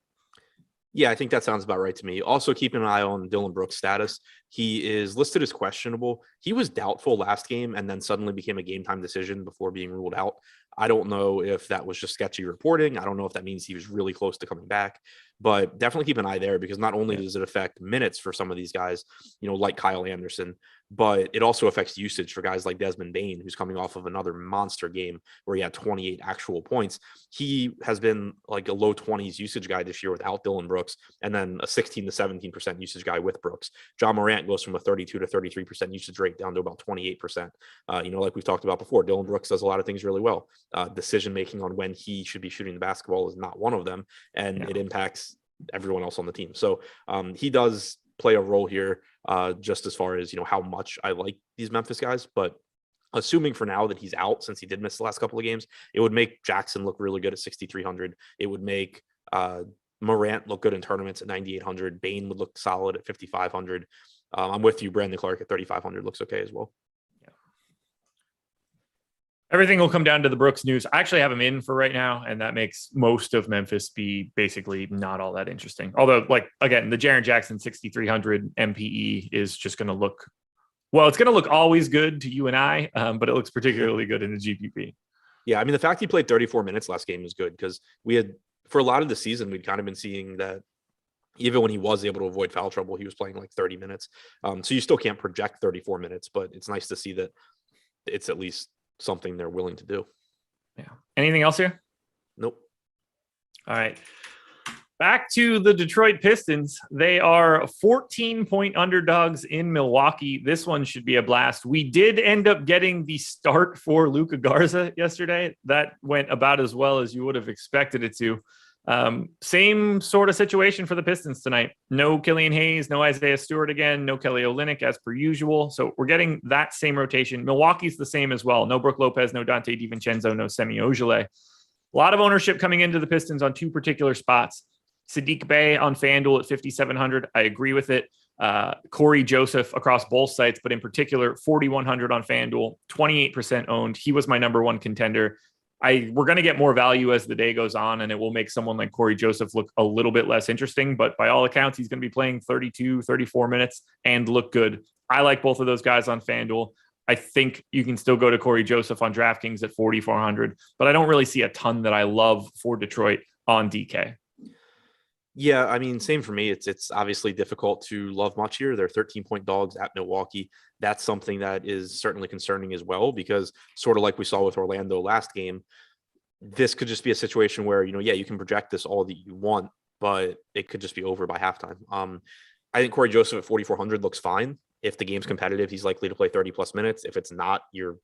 Yeah, I think that sounds about right to me. Also, keep an eye on Dylan Brooks' status. He is listed as questionable. He was doubtful last game and then suddenly became a game time decision before being ruled out. I don't know if that was just sketchy reporting. I don't know if that means he was really close to coming back, but definitely keep an eye there because not only does it affect minutes for some of these guys, like Kyle Anderson, but it also affects usage for guys like Desmond Bane, who's coming off of another monster game where he had 28 actual points. He has been like a low 20s usage guy this year without Dylan Brooks, and then a 16 to 17% usage guy with Brooks. John Morant goes from a 32 to 33% usage rate down to about 28%. Like we've talked about before, Dylan Brooks does a lot of things really well. Decision making on when he should be shooting the basketball is not one of them, and it impacts everyone else on the team. So he does play a role here, just as far as how much I like these Memphis guys. But assuming for now that he's out, since he did miss the last couple of games, it would make Jackson look really good at 6,300. It would make Morant look good in tournaments at 9,800. Bane would look solid at 5,500. I'm with you. Brandon Clark at 3,500 looks okay as well. Everything will come down to the Brooks news. I actually have him in for right now, and that makes most of Memphis be basically not all that interesting. Although, again, the Jaren Jackson 6,300 MPE is just going to look, it's going to look always good to you and I, but it looks particularly good in the GPP. Yeah, I mean, the fact he played 34 minutes last game is good because we had, for a lot of the season, we'd kind of been seeing that even when he was able to avoid foul trouble, he was playing like 30 minutes. So you still can't project 34 minutes, but it's nice to see that it's at least something they're willing to do. Yeah. Anything else here? Nope. All right. Back to the Detroit Pistons. They are 14-point underdogs in Milwaukee. This one should be a blast. We did end up getting the start for Luka Garza yesterday. That went about as well as you would have expected it to. Same sort of situation for the Pistons tonight. No Killian Hayes, no Isaiah Stewart again, no Kelly Olynyk as per usual. So we're getting that same rotation. Milwaukee's the same as well. No Brook Lopez, no Dante DiVincenzo, no Semi Ojeleye. A lot of ownership coming into the Pistons on two particular spots. Sadiq Bey on FanDuel at 5,700. I agree with it. Corey Joseph across both sites, but in particular, 4,100 on FanDuel, 28% owned. He was my number one contender. We're going to get more value as the day goes on, and it will make someone like Corey Joseph look a little bit less interesting. But by all accounts, he's going to be playing 32, 34 minutes and look good. I like both of those guys on FanDuel. I think you can still go to Corey Joseph on DraftKings at 4,400, but I don't really see a ton that I love for Detroit on DK. Yeah, I mean, same for me. It's obviously difficult to love much here. They're 13-point dogs at Milwaukee. That's something that is certainly concerning as well, because sort of like we saw with Orlando last game, this could just be a situation where, you can project this all that you want, but it could just be over by halftime. I think Corey Joseph at 4,400 looks fine. If the game's competitive, he's likely to play 30 plus minutes. If it's not, you're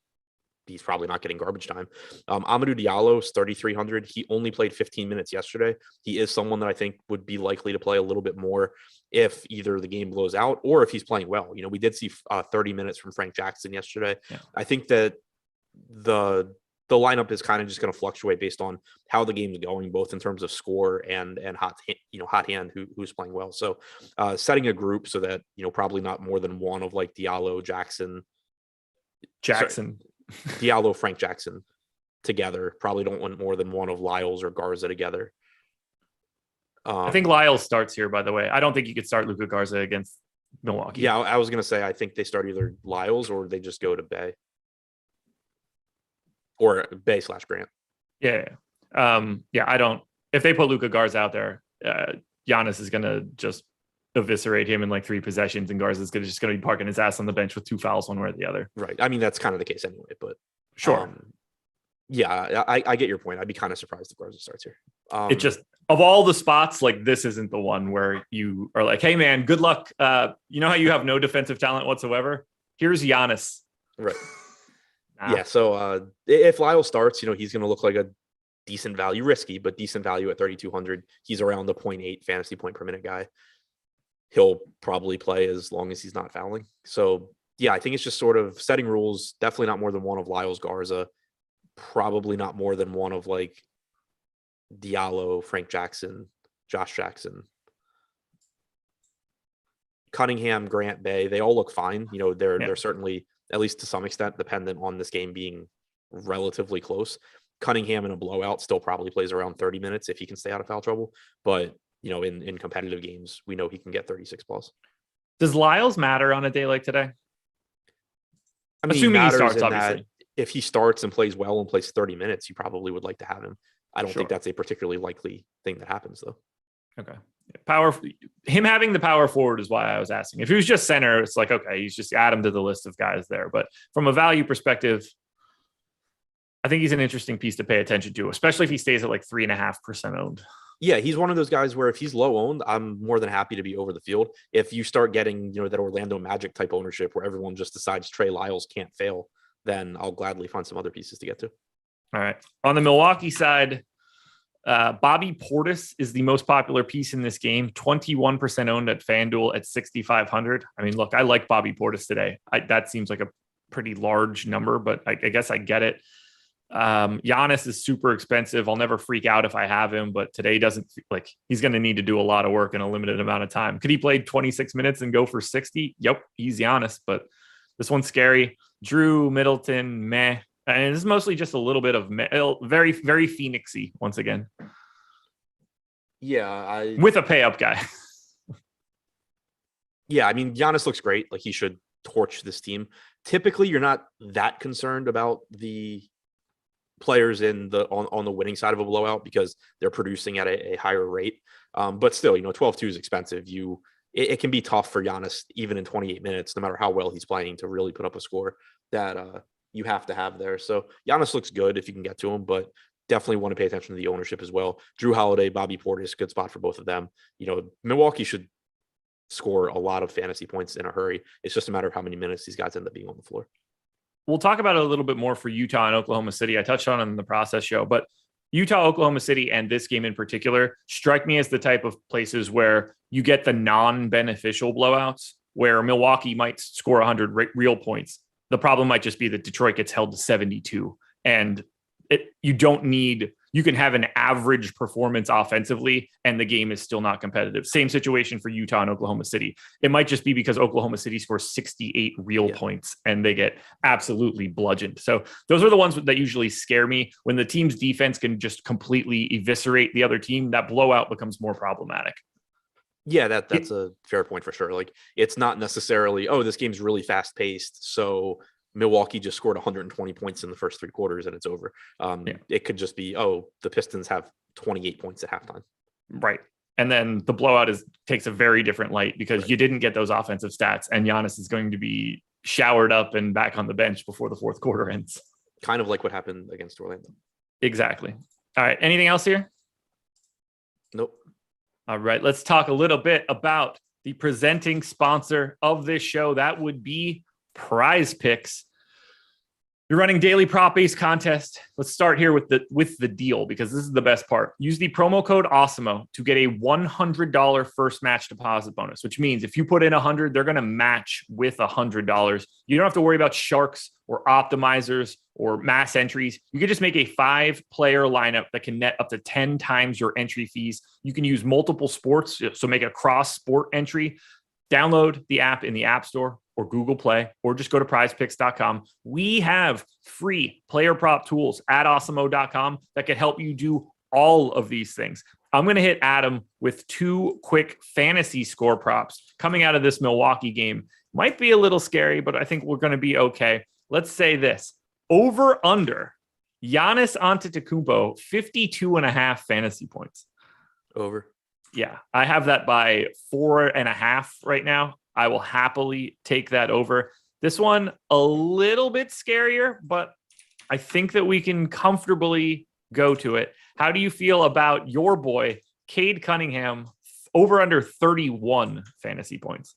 he's probably not getting garbage time. Amadou Diallo is 3,300. He only played 15 minutes yesterday. He is someone that I think would be likely to play a little bit more if either the game blows out or if he's playing well. We did see 30 minutes from Frank Jackson yesterday. Yeah. I think that the lineup is kind of just going to fluctuate based on how the game is going, both in terms of score and hot hand who's playing well. So setting a group so that, probably not more than one of like Diallo, Diallo, Frank Jackson together. Probably don't want more than one of Lyles or Garza together. I think Lyles starts here, by the way. I don't think you could start Luka Garza against Milwaukee. Yeah, I was going to say, I think they start either Lyles or they just go to Bay. Or Bay/Grant. Yeah. I don't. If they put Luka Garza out there, Giannis is going to just eviscerate him in like 3 possessions, and Garza is just going to be parking his ass on the bench with 2 fouls, one way or the other. Right. I mean, that's kind of the case anyway, but sure. I get your point. I'd be kind of surprised if Garza starts here. It just, of all the spots, like this isn't the one where you are like, hey man, good luck. You know how you have no defensive talent whatsoever? Here's Giannis. Right. Yeah. So if Lyle starts, he's going to look like a decent value, risky, but decent value at 3,200. He's around the 0.8 fantasy point per minute guy. He'll probably play as long as he's not fouling. So yeah, I think it's just sort of setting rules. Definitely not more than one of Lyles Garza. Probably not more than one of like Diallo, Frank Jackson, Josh Jackson, Cunningham, Grant, Bay. They all look fine. They're certainly, at least to some extent, dependent on this game being relatively close. Cunningham in a blowout still probably plays around 30 minutes if he can stay out of foul trouble. But, in competitive games, we know he can get 36 plus. Does Lyles matter on a day like today? I mean, assuming he starts, obviously. If he starts and plays well and plays 30 minutes, you probably would like to have him. I don't think that's a particularly likely thing that happens, though. Okay. Him having the power forward is why I was asking. If he was just center, it's like, okay, he's just add him to the list of guys there. But from a value perspective, I think he's an interesting piece to pay attention to, especially if he stays at like 3.5% owned. Yeah, he's one of those guys where if he's low owned, I'm more than happy to be over the field. If you start getting, that Orlando Magic type ownership where everyone just decides Trey Lyles can't fail, then I'll gladly find some other pieces to get to. All right. On the Milwaukee side, Bobby Portis is the most popular piece in this game, 21% owned at FanDuel at 6,500. I mean, look, I like Bobby Portis today. That seems like a pretty large number, but I guess I get it. Giannis is super expensive. I'll never freak out if I have him, but today doesn't like he's going to need to do a lot of work in a limited amount of time. Could he play 26 minutes and go for 60? Yep, he's Giannis, but this one's scary. Drew, Middleton, meh. And this is mostly just a little bit of very, very Phoenixy once again. Yeah. With a pay up guy. Yeah. I mean, Giannis looks great. Like he should torch this team. Typically you're not that concerned about the players on the winning side of a blowout because they're producing at a higher rate. But still, 12-2 is expensive. It can be tough for Giannis, even in 28 minutes, no matter how well he's playing, to really put up a score that you have to have there. So Giannis looks good if you can get to him, but definitely want to pay attention to the ownership as well. Drew Holiday, Bobby Portis, good spot for both of them. Milwaukee should score a lot of fantasy points in a hurry. It's just a matter of how many minutes these guys end up being on the floor. We'll talk about it a little bit more for Utah and Oklahoma City. I touched on it in the process show, but Utah, Oklahoma City, and this game in particular strike me as the type of places where you get the non-beneficial blowouts where Milwaukee might score 100 real points. The problem might just be that Detroit gets held to 72, and you can have an average performance offensively and the game is still not competitive. Same situation for Utah and Oklahoma City. It might just be because Oklahoma City scores 68 real points and they get absolutely bludgeoned. So those are the ones that usually scare me. When the team's defense can just completely eviscerate the other team, that blowout becomes more problematic. Yeah, that's a fair point for sure. Like it's not necessarily, this game's really fast paced, so Milwaukee just scored 120 points in the first 3 quarters and it's over. It could just be, the Pistons have 28 points at halftime. Right. And then the blowout takes a very different light because you didn't get those offensive stats and Giannis is going to be showered up and back on the bench before the fourth quarter ends. Kind of like what happened against Orlando. Exactly. All right. Anything else here? Nope. All right. Let's talk a little bit about the presenting sponsor of this show. That would be PrizePicks. You're running daily prop-based contest. Let's start here with the deal, because this is the best part. Use the promo code Awesemo to get a $100 first match deposit bonus, which means if you put in 100, they're going to match with $100. You don't have to worry about sharks or optimizers or mass entries. You can just make a 5-player lineup that can net up to 10 times your entry fees. You can use multiple sports, so make a cross-sport entry. Download the app in the App Store or Google Play, or just go to prizepicks.com. We have free player prop tools at awesemo.com that can help you do all of these things. I'm going to hit Adam with 2 quick fantasy score props coming out of this Milwaukee game. Might be a little scary, but I think we're going to be okay. Let's say this. Over under Giannis Antetokounmpo, 52.5 fantasy points. Over. Yeah, I have that by 4.5 right now. I will happily take that over. This one, a little bit scarier, but I think that we can comfortably go to it. How do you feel about your boy, Cade Cunningham, over under 31 fantasy points?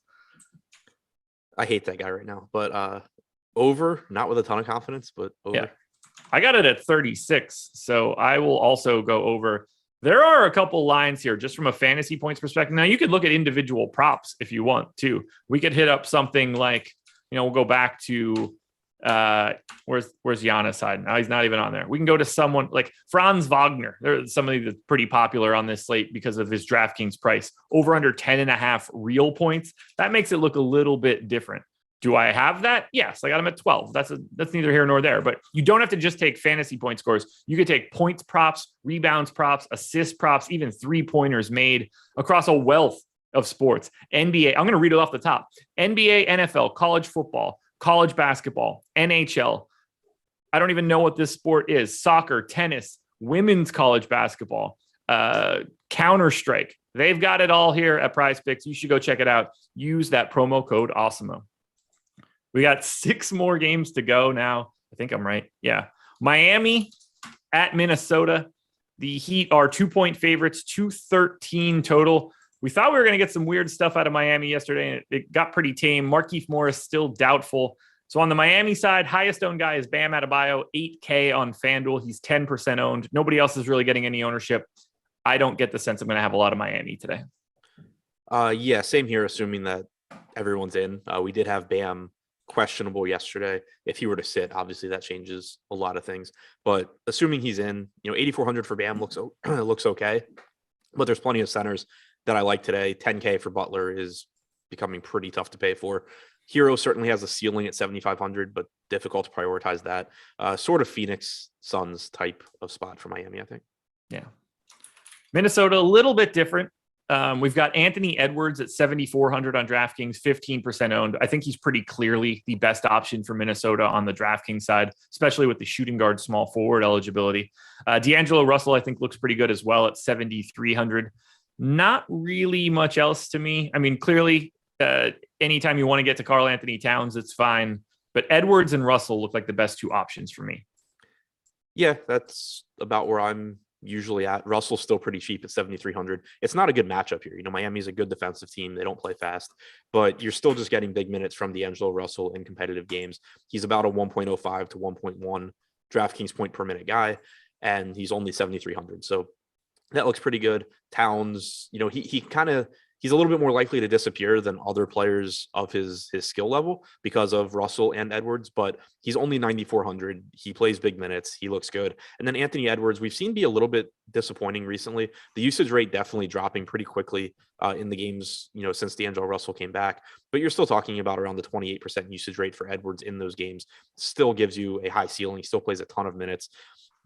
I hate that guy right now, but over, not with a ton of confidence, but over. Yeah. I got it at 36, so I will also go over. There are a couple lines here just from a fantasy points perspective. Now, you could look at individual props if you want to. We could hit up something like, we'll go back to where's Giannis hiding? Now he's not even on there. We can go to someone like Franz Wagner. There's somebody that's pretty popular on this slate because of his DraftKings price. Over under 10.5 real points. That makes it look a little bit different. Do I have that? Yes, I got him at 12. That's neither here nor there, but you don't have to just take fantasy point scores. You could take points props, rebounds props, assist props, even 3-pointers made across a wealth of sports. NBA, I'm going to read it off the top. NBA, NFL, college football, college basketball, NHL. I don't even know what this sport is. Soccer, tennis, women's college basketball, Counter-Strike. They've got it all here at PrizePicks. You should go check it out. Use that promo code Awesemo. We got 6 more games to go now. I think I'm right. Yeah. Miami at Minnesota. The Heat are 2-point favorites, 213 total. We thought we were going to get some weird stuff out of Miami yesterday, and it got pretty tame. Markieff Morris still doubtful. So on the Miami side, highest owned guy is Bam Adebayo, 8K on FanDuel. He's 10% owned. Nobody else is really getting any ownership. I don't get the sense I'm going to have a lot of Miami today. Yeah, same here, assuming that everyone's in. We did have Bam questionable yesterday. If he were to sit, obviously that changes a lot of things, but assuming he's in, 8,400 for Bam looks okay, but there's plenty of centers that I like today. 10K for Butler is becoming pretty tough to pay for. Hero certainly has a ceiling at 7,500, but difficult to prioritize that. Sort of Phoenix Suns type of spot for Miami, I think. Yeah. Minnesota, a little bit different. We've got Anthony Edwards at 7,400 on DraftKings, 15% owned. I think he's pretty clearly the best option for Minnesota on the DraftKings side, especially with the shooting guard small forward eligibility. D'Angelo Russell, I think, looks pretty good as well at 7,300. Not really much else to me. I mean, clearly, anytime you want to get to Karl Anthony Towns, it's fine. But Edwards and Russell look like the best 2 options for me. Yeah, that's about where I'm usually at. Russell's still pretty cheap at 7,300. It's not a good matchup here. Miami's a good defensive team. They don't play fast, but you're still just getting big minutes from D'Angelo Russell in competitive games. He's about a 1.05 to 1.1 DraftKings point per minute guy, and he's only 7,300. So that looks pretty good. Towns, he's a little bit more likely to disappear than other players of his skill level because of Russell and Edwards, but he's only 9,400. He plays big minutes. He looks good. And then Anthony Edwards, we've seen be a little bit disappointing recently. The usage rate definitely dropping pretty quickly in the games, since D'Angelo Russell came back, but you're still talking about around the 28% usage rate for Edwards in those games. Still gives you a high ceiling. He still plays a ton of minutes.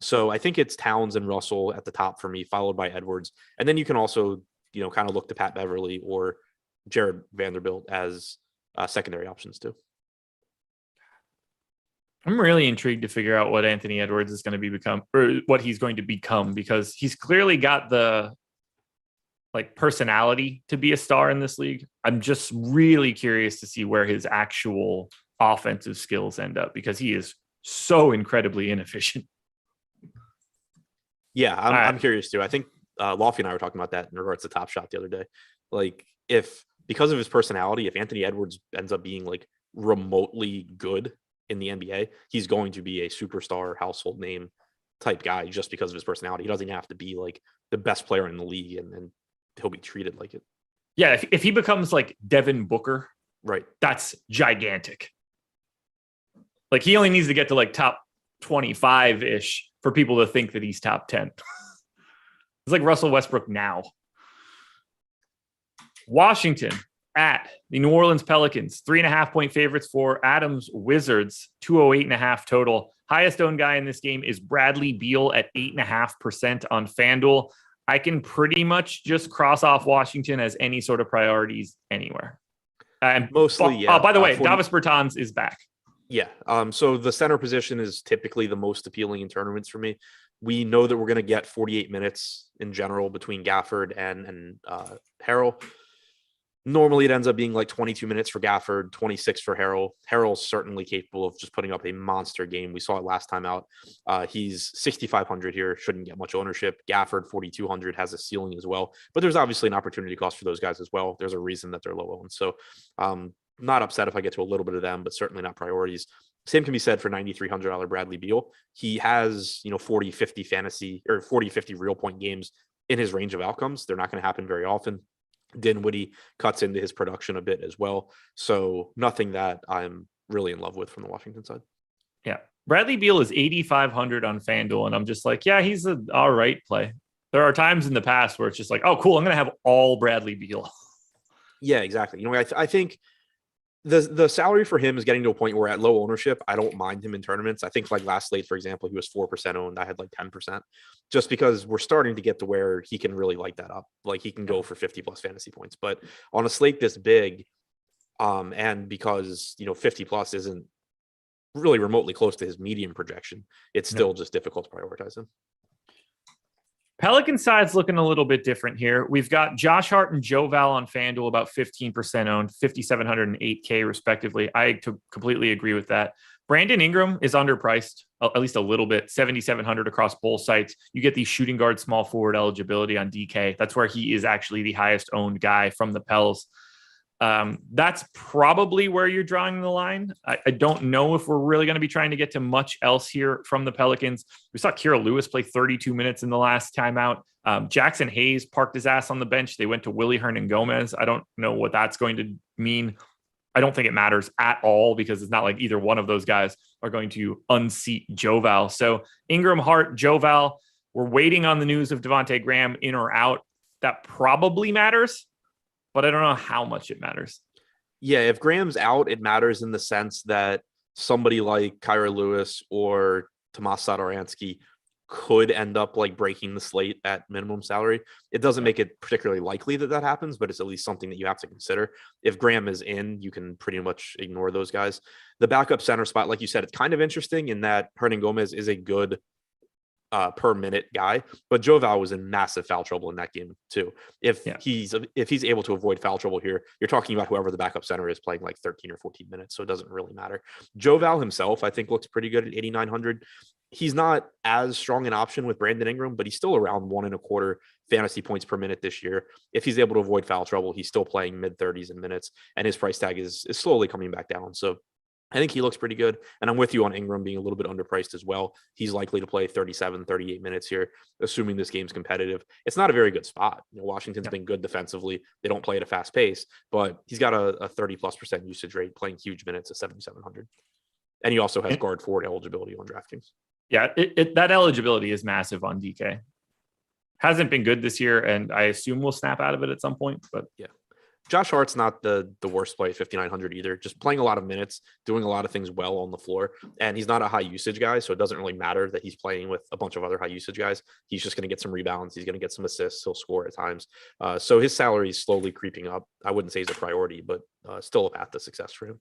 So I think it's Towns and Russell at the top for me, followed by Edwards. And then you can also kind of look to Pat Beverly or Jared Vanderbilt as secondary options too. I'm really intrigued to figure out what Anthony Edwards is going to become, or what he's going to become, because he's clearly got the personality to be a star in this league. I'm just really curious to see where his actual offensive skills end up, because he is so incredibly inefficient. Yeah, I'm curious too. I think Lofty and I were talking about that in regards to Top Shot the other day. If because of his personality, if Anthony Edwards ends up being remotely good in the NBA, he's going to be a superstar household name type guy just because of his personality. He doesn't have to be like the best player in the league and he'll be treated like it. Yeah. If he becomes like Devin Booker, right, that's gigantic. Like he only needs to get to like top 25 ish for people to think that he's top 10. It's like Russell Westbrook now. Washington at the New Orleans Pelicans, 3.5-point favorites for Adams Wizards, 208.5 total. Highest owned guy in this game is Bradley Beal at 8.5% on FanDuel. I can pretty much just cross off Washington as any sort of priorities anywhere. And mostly, yeah. By the way, Davis Bertans is back. Yeah. So the center position is typically the most appealing in tournaments for me. We know that we're going to get 48 minutes in general between Gafford and Harrell. Normally, it ends up being like 22 minutes for Gafford, 26 for Harrell. Harrell's certainly capable of just putting up a monster game. We saw it last time out. He's 6,500 here, shouldn't get much ownership. Gafford, 4,200, has a ceiling as well. But there's obviously an opportunity cost for those guys as well. There's a reason that they're low owned. So not upset if I get to a little bit of them, but certainly not priorities. Same can be said for $9,300 Bradley Beal. He has, 40, 50 fantasy or 40, 50 real point games in his range of outcomes. They're not going to happen very often. Dinwiddie cuts into his production a bit as well. So nothing that I'm really in love with from the Washington side. Yeah. Bradley Beal is 8,500 on FanDuel. And I'm just like, yeah, he's an all right play. There are times in the past where it's just like, oh, cool, I'm going to have all Bradley Beal. Yeah, exactly. I think the salary for him is getting to a point where at low ownership, I don't mind him in tournaments. I think like last slate, for example, he was 4% owned. I had like 10% just because we're starting to get to where he can really light that up. Like he can go for 50 plus fantasy points, but on a slate this big, and because, 50 plus isn't really remotely close to his median projection, it's still just difficult to prioritize him. Pelican side's looking a little bit different here. We've got Josh Hart and Joe Val on FanDuel, about 15% owned, 5,700 and 8K respectively. I completely agree with that. Brandon Ingram is underpriced, at least a little bit, 7,700 across both sites. You get the shooting guard small forward eligibility on DK. That's where he is actually the highest owned guy from the Pels. That's probably where you're drawing the line. I don't know if we're really going to be trying to get to much else here from the Pelicans. We saw Kira Lewis play 32 minutes in the last timeout. Jackson Hayes parked his ass on the bench. They went to Willie Hernangomez. I don't know what that's going to mean. I don't think it matters at all because it's not like either one of those guys are going to unseat Joe Val. So Ingram, Hart, Joe Val, we're waiting on the news of Devontae Graham in or out. That probably matters, but I don't know how much it matters. Yeah, if Graham's out, it matters in the sense that somebody like Kira Lewis or Tomas Satoransky could end up like breaking the slate at minimum salary. It doesn't make it particularly likely that that happens, but it's at least something that you have to consider. If Graham is in, you can pretty much ignore those guys. The backup center spot, like you said, it's kind of interesting in that Hernangomez is a good per minute guy, but Joe Val was in massive foul trouble in that game too. If he's able to avoid foul trouble here, you're talking about whoever the backup center is playing like 13 or 14 minutes, so it doesn't really matter. Joe Val himself, I think, looks pretty good at 8,900. He's not as strong an option with Brandon Ingram, but he's still around 1.25 fantasy points per minute this year. If he's able to avoid foul trouble, he's still playing mid 30s in minutes, and his price tag is slowly coming back down. So I think he looks pretty good. And I'm with you on Ingram being a little bit underpriced as well. He's likely to play 37, 38 minutes here, assuming this game's competitive. It's not a very good spot. Washington's been good defensively. They don't play at a fast pace, but he's got a 30+% usage rate, playing huge minutes at 7,700. And he also has guard forward eligibility on DraftKings. Yeah, that eligibility is massive on DK. Hasn't been good this year, and I assume we'll snap out of it at some point. But yeah. Josh Hart's not the worst play at 5,900 either. Just playing a lot of minutes, doing a lot of things well on the floor. And he's not a high usage guy, so it doesn't really matter that he's playing with a bunch of other high usage guys. He's just going to get some rebounds. He's going to get some assists. He'll score at times. So his salary is slowly creeping up. I wouldn't say he's a priority, but still a path to success for him.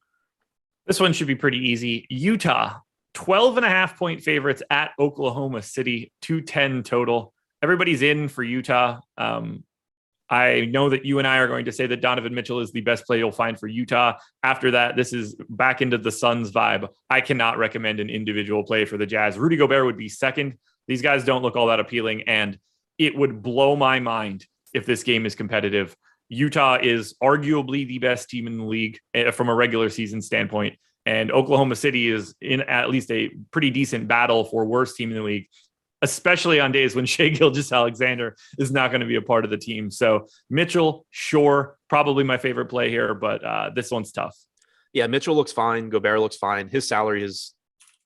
This one should be pretty easy. Utah, 12.5-point favorites at Oklahoma City, 210 total. Everybody's in for Utah. I know that you and I are going to say that Donovan Mitchell is the best play you'll find for Utah. After that, this is back into the Suns vibe. I cannot recommend an individual play for the Jazz. Rudy Gobert would be second. These guys don't look all that appealing, and it would blow my mind if this game is competitive. Utah is arguably the best team in the league from a regular season standpoint. And Oklahoma City is in at least a pretty decent battle for worst team in the league, especially on days when Shai Gilgeous-Alexander is not going to be a part of the team. So Mitchell, sure, probably my favorite play here, but this one's tough. Yeah, Mitchell looks fine. Gobert looks fine. His salary has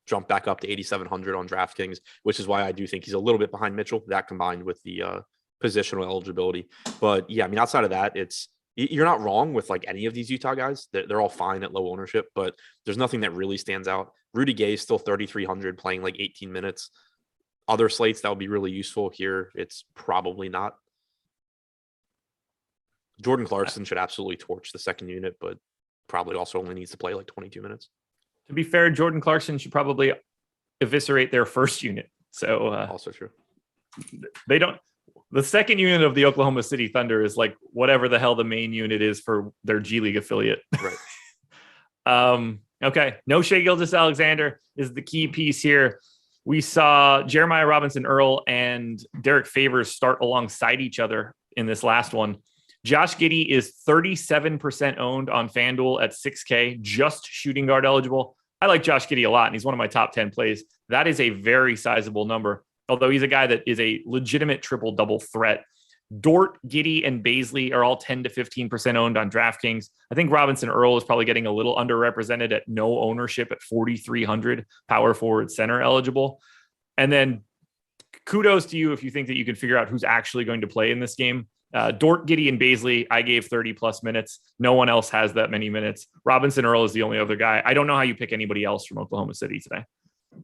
jumped back up to 8,700 on DraftKings, which is why I do think he's a little bit behind Mitchell. That combined with the positional eligibility. But yeah, I mean, outside of that, you're not wrong with like any of these Utah guys. They're all fine at low ownership, but there's nothing that really stands out. Rudy Gay is still 3,300 playing like 18 minutes. Other slates that would be really useful here, it's probably not. Jordan Clarkson should absolutely torch the second unit, but probably also only needs to play like 22 minutes. To be fair, Jordan Clarkson should probably eviscerate their first unit. So also true. They don't. The second unit of the Oklahoma City Thunder is like whatever the hell the main unit is for their G League affiliate. Right. Okay. No Shai Gilgeous-Alexander is the key piece here. We saw Jeremiah Robinson-Earl and Derek Favors start alongside each other in this last one. Josh Giddey is 37% owned on FanDuel at 6K, just shooting guard eligible. I like Josh Giddey a lot, and he's one of my top 10 plays. That is a very sizable number, although he's a guy that is a legitimate triple-double threat. Dort, Giddey, and Baisley are all 10 to 15% owned on DraftKings. I think Robinson-Earl is probably getting a little underrepresented at no ownership at 4,300 power forward center eligible. And then kudos to you if you think that you can figure out who's actually going to play in this game. Dort, Giddey, and Baisley, I gave 30 plus minutes. No one else has that many minutes. Robinson-Earl is the only other guy. I don't know how you pick anybody else from Oklahoma City today.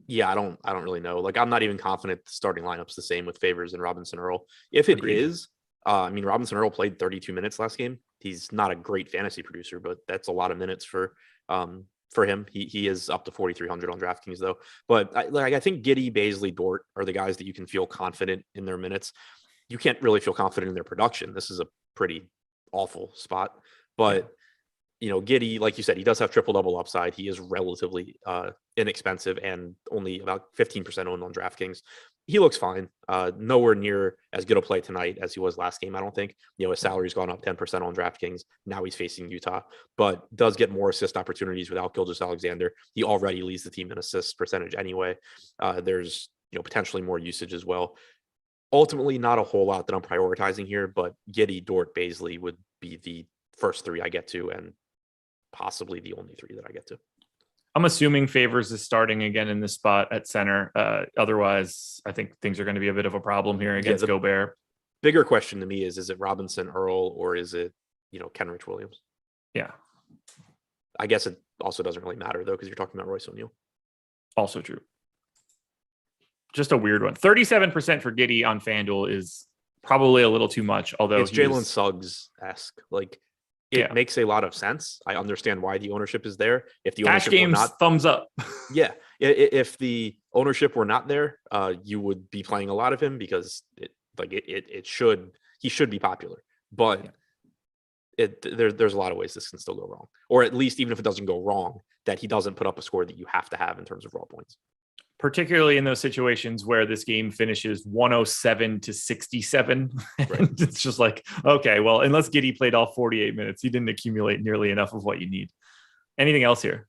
Yeah, I don't really know. Like, I'm not even confident the starting lineup's the same with Favors and Robinson-Earl. If it Agreed. is, I mean, Robinson-Earl played 32 minutes last game. He's not a great fantasy producer, but that's a lot of minutes for him. He is up to 4,300 on DraftKings though. But I think Giddey, Baisley, Dort are the guys that you can feel confident in their minutes. You can't really feel confident in their production. This is a pretty awful spot. But you know, Giddey, like you said, he does have triple-double upside. He is relatively inexpensive and only about 15% owned on DraftKings. He looks fine. Nowhere near as good a play tonight as he was last game, I don't think. You know, his salary's gone up 10% on DraftKings. Now he's facing Utah, but does get more assist opportunities without Gilgeous-Alexander. He already leads the team in assist percentage anyway. There's, you know, potentially more usage as well. Ultimately, not a whole lot that I'm prioritizing here, but Giddey, Dort, Baisley would be the first three I get to, and possibly the only three that I get to. I'm assuming Favors is starting again in this spot at center. Otherwise, I think things are going to be a bit of a problem here against Gobert. Bigger question to me is it Robinson-Earl or is it, you know, Kenrich Williams? Yeah. I guess it also doesn't really matter though, because you're talking about Royce O'Neal. Also true. Just a weird one. 37% for Giddey on FanDuel is probably a little too much, although it's Jalen Suggs-esque. Like, it makes a lot of sense. I understand why the ownership is there. If the cash games, thumbs up. Yeah. If the ownership were not there, you would be playing a lot of him because he should be popular. But there's a lot of ways this can still go wrong. Or at least even if it doesn't go wrong, that he doesn't put up a score that you have to have in terms of raw points. Particularly in those situations where this game finishes 107 to 67. Right. It's just like, okay, well, unless Giddey played all 48 minutes, he didn't accumulate nearly enough of what you need. Anything else here?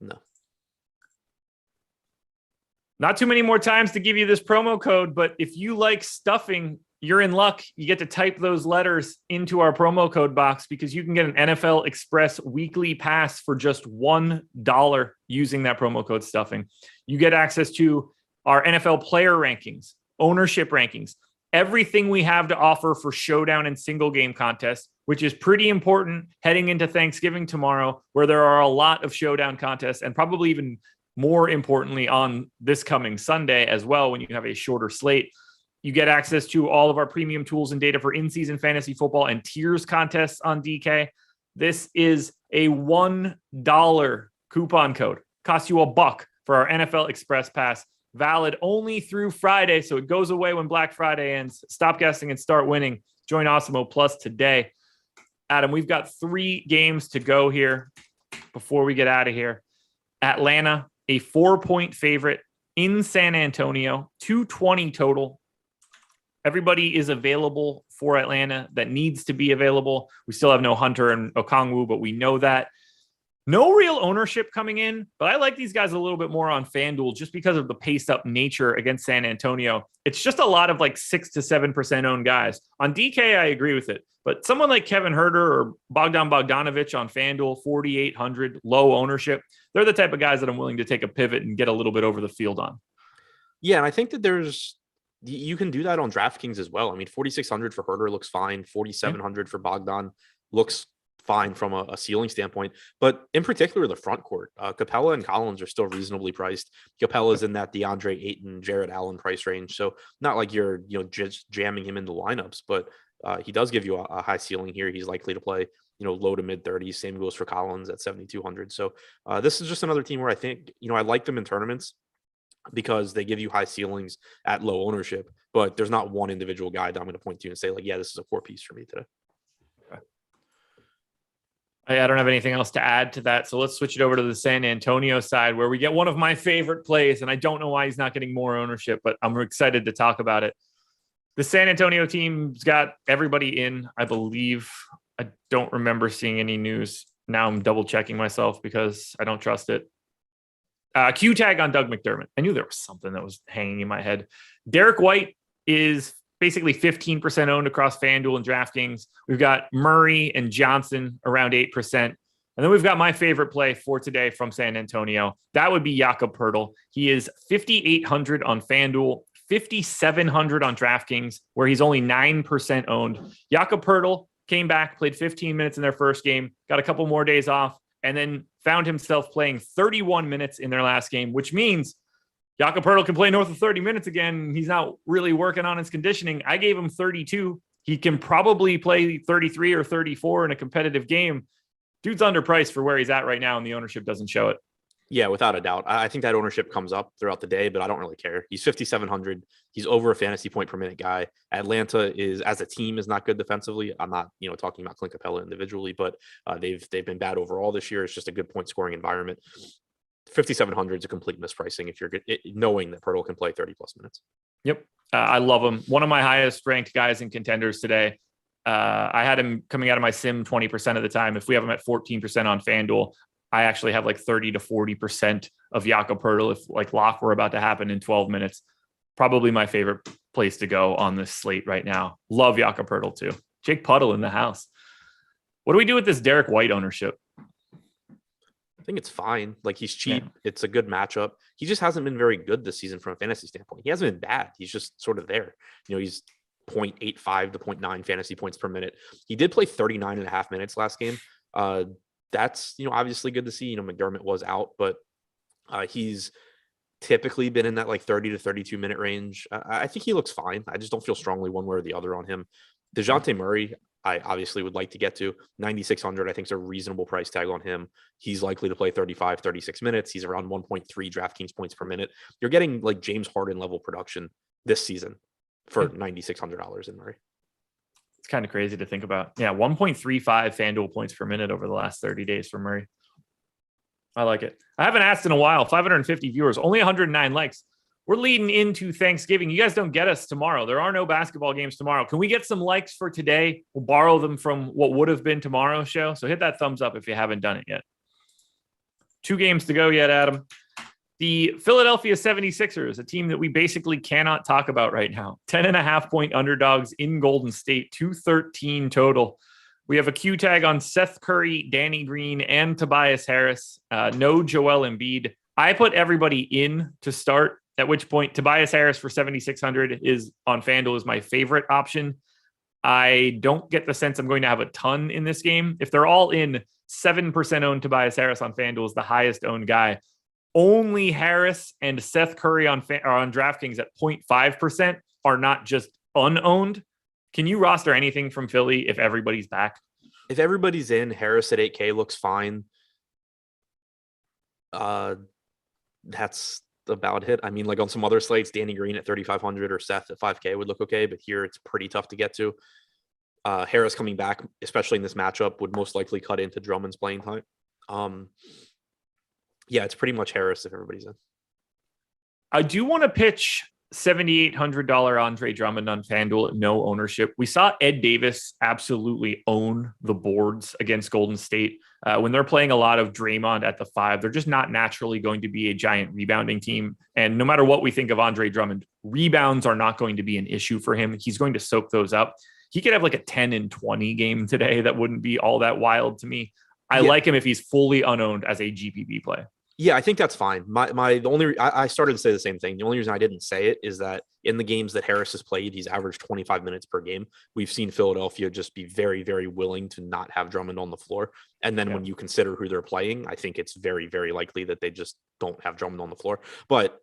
No. Not too many more times to give you this promo code, but if you like stuffing, you're in luck. You get to type those letters into our promo code box because you can get an NFL Express weekly pass for just $1 using that promo code stuffing. You get access to our NFL player rankings, ownership rankings, everything we have to offer for showdown and single game contests, which is pretty important heading into Thanksgiving tomorrow, where there are a lot of showdown contests, and probably even more importantly on this coming Sunday as well, when you have a shorter slate. You get access to all of our premium tools and data for in-season fantasy football and tiers contests on DK. This is a $1 coupon code. Costs you $1 for our NFL Express Pass. Valid only through Friday, so it goes away when Black Friday ends. Stop guessing and start winning. Join Awesemo Plus today. Adam, we've got 3 games to go here before we get out of here. Atlanta, a 4-point favorite in San Antonio, 220 total. Everybody is available for Atlanta that needs to be available. We still have no Hunter and Okongwu, but we know that. No real ownership coming in, but I like these guys a little bit more on FanDuel just because of the paced up nature against San Antonio. It's just a lot of like 6 to 7% owned guys. On DK, I agree with it, but someone like Kevin Huerter or Bogdan Bogdanovic on FanDuel, 4,800, low ownership. They're the type of guys that I'm willing to take a pivot and get a little bit over the field on. Yeah, and I think that you can do that on DraftKings as well. I mean, 4,600 for Huerter looks fine. 4,700 for Bogdan looks fine from a ceiling standpoint, but in particular the front court, Capella and Collins are still reasonably priced. Capella's in that DeAndre Ayton, Jared Allen price range, so not like you're just jamming him into lineups, but he does give you a high ceiling here. He's likely to play low to mid 30s. Same goes for Collins at 7,200. So this is just another team where I think I like them in tournaments because they give you high ceilings at low ownership, but there's not one individual guy that I'm going to point to and say like, yeah, this is a core piece for me today. I don't have anything else to add to that. So let's switch it over to the San Antonio side where we get one of my favorite plays. And I don't know why he's not getting more ownership, but I'm excited to talk about it. The San Antonio team's got everybody in, I believe. I don't remember seeing any news. Now I'm double checking myself because I don't trust it. Q tag on Doug McDermott. I knew there was something that was hanging in my head. Derek White is basically 15% owned across FanDuel and DraftKings. We've got Murray and Johnson around 8%. And then we've got my favorite play for today from San Antonio. That would be Jakob Poeltl. He is 5,800 on FanDuel, 5,700 on DraftKings, where he's only 9% owned. Jakob Poeltl came back, played 15 minutes in their first game, got a couple more days off, and then found himself playing 31 minutes in their last game, which means Jakob Poeltl can play north of 30 minutes again. He's not really working on his conditioning. I gave him 32. He can probably play 33 or 34 in a competitive game. Dude's underpriced for where he's at right now, and the ownership doesn't show it. Yeah, without a doubt. I think that ownership comes up throughout the day, but I don't really care. He's 5,700. He's over a fantasy point per minute guy. Atlanta as a team is not good defensively. I'm not, talking about Clint Capella individually, but they've been bad overall this year. It's just a good point scoring environment. 5,700 is a complete mispricing if you're good, knowing that Poeltl can play 30 plus minutes. Yep. I love him. One of my highest ranked guys in contenders today. I had him coming out of my sim 20% of the time. If we have him at 14% on FanDuel, I actually have like 30 to 40% of Jakob Poeltl if like lock were about to happen in 12 minutes. Probably my favorite place to go on this slate right now. Love Jakob Poeltl too. Jake Puddle in the house. What do we do with this Derek White ownership? I think it's fine. Like he's cheap. Yeah. It's a good matchup. He just hasn't been very good this season from a fantasy standpoint. He hasn't been bad. He's just sort of there. He's 0.85 to 0.9 fantasy points per minute. He did play 39 and a half minutes last game. That's, obviously good to see. McDermott was out, but he's typically been in that like 30 to 32 minute range. I think he looks fine. I just don't feel strongly one way or the other on him. DeJounte Murray, I obviously would like to get to 9,600. I think is a reasonable price tag on him. He's likely to play 35, 36 minutes. He's around 1.3 DraftKings points per minute. You're getting like James Harden level production this season for $9,600 in Murray. It's kind of crazy to think about. Yeah, 1.35 FanDuel points per minute over the last 30 days for Murray. I like it. I haven't asked in a while. 550 viewers, only 109 likes. We're leading into Thanksgiving. You guys don't get us tomorrow. There are no basketball games tomorrow. Can we get some likes for today? We'll borrow them from what would have been tomorrow's show. So hit that thumbs up if you haven't done it yet. 2 games to go yet, Adam. The Philadelphia 76ers, a team that we basically cannot talk about right now. 10.5 point underdogs in Golden State, 213 total. We have a Q tag on Seth Curry, Danny Green, and Tobias Harris. No Joel Embiid. I put everybody in to start, at which point Tobias Harris for 7,600 is on FanDuel is my favorite option. I don't get the sense I'm going to have a ton in this game. If they're all in, 7% owned Tobias Harris on FanDuel is the highest owned guy. Only Harris and Seth Curry on DraftKings at 0.5% are not just unowned. Can you roster anything from Philly if everybody's back? If everybody's in, Harris at 8K looks fine. That's about it. I mean, like on some other slates, Danny Green at 3,500 or Seth at 5K would look okay, but here it's pretty tough to get to. Harris coming back, especially in this matchup, would most likely cut into Drummond's playing time. Yeah, it's pretty much Harris if everybody's in. I do want to pitch $7,800 Andre Drummond on FanDuel, no ownership. We saw Ed Davis absolutely own the boards against Golden State. When they're playing a lot of Draymond at the 5, they're just not naturally going to be a giant rebounding team. And no matter what we think of Andre Drummond, rebounds are not going to be an issue for him. He's going to soak those up. He could have like a 10 and 20 game today. That wouldn't be all that wild to me. I like him if he's fully unowned as a GPP play. Yeah, I think that's fine. I started to say the same thing. The only reason I didn't say it is that in the games that Harris has played, he's averaged 25 minutes per game. We've seen Philadelphia just be very, very willing to not have Drummond on the floor. And then when you consider who they're playing, I think it's very, very likely that they just don't have Drummond on the floor. But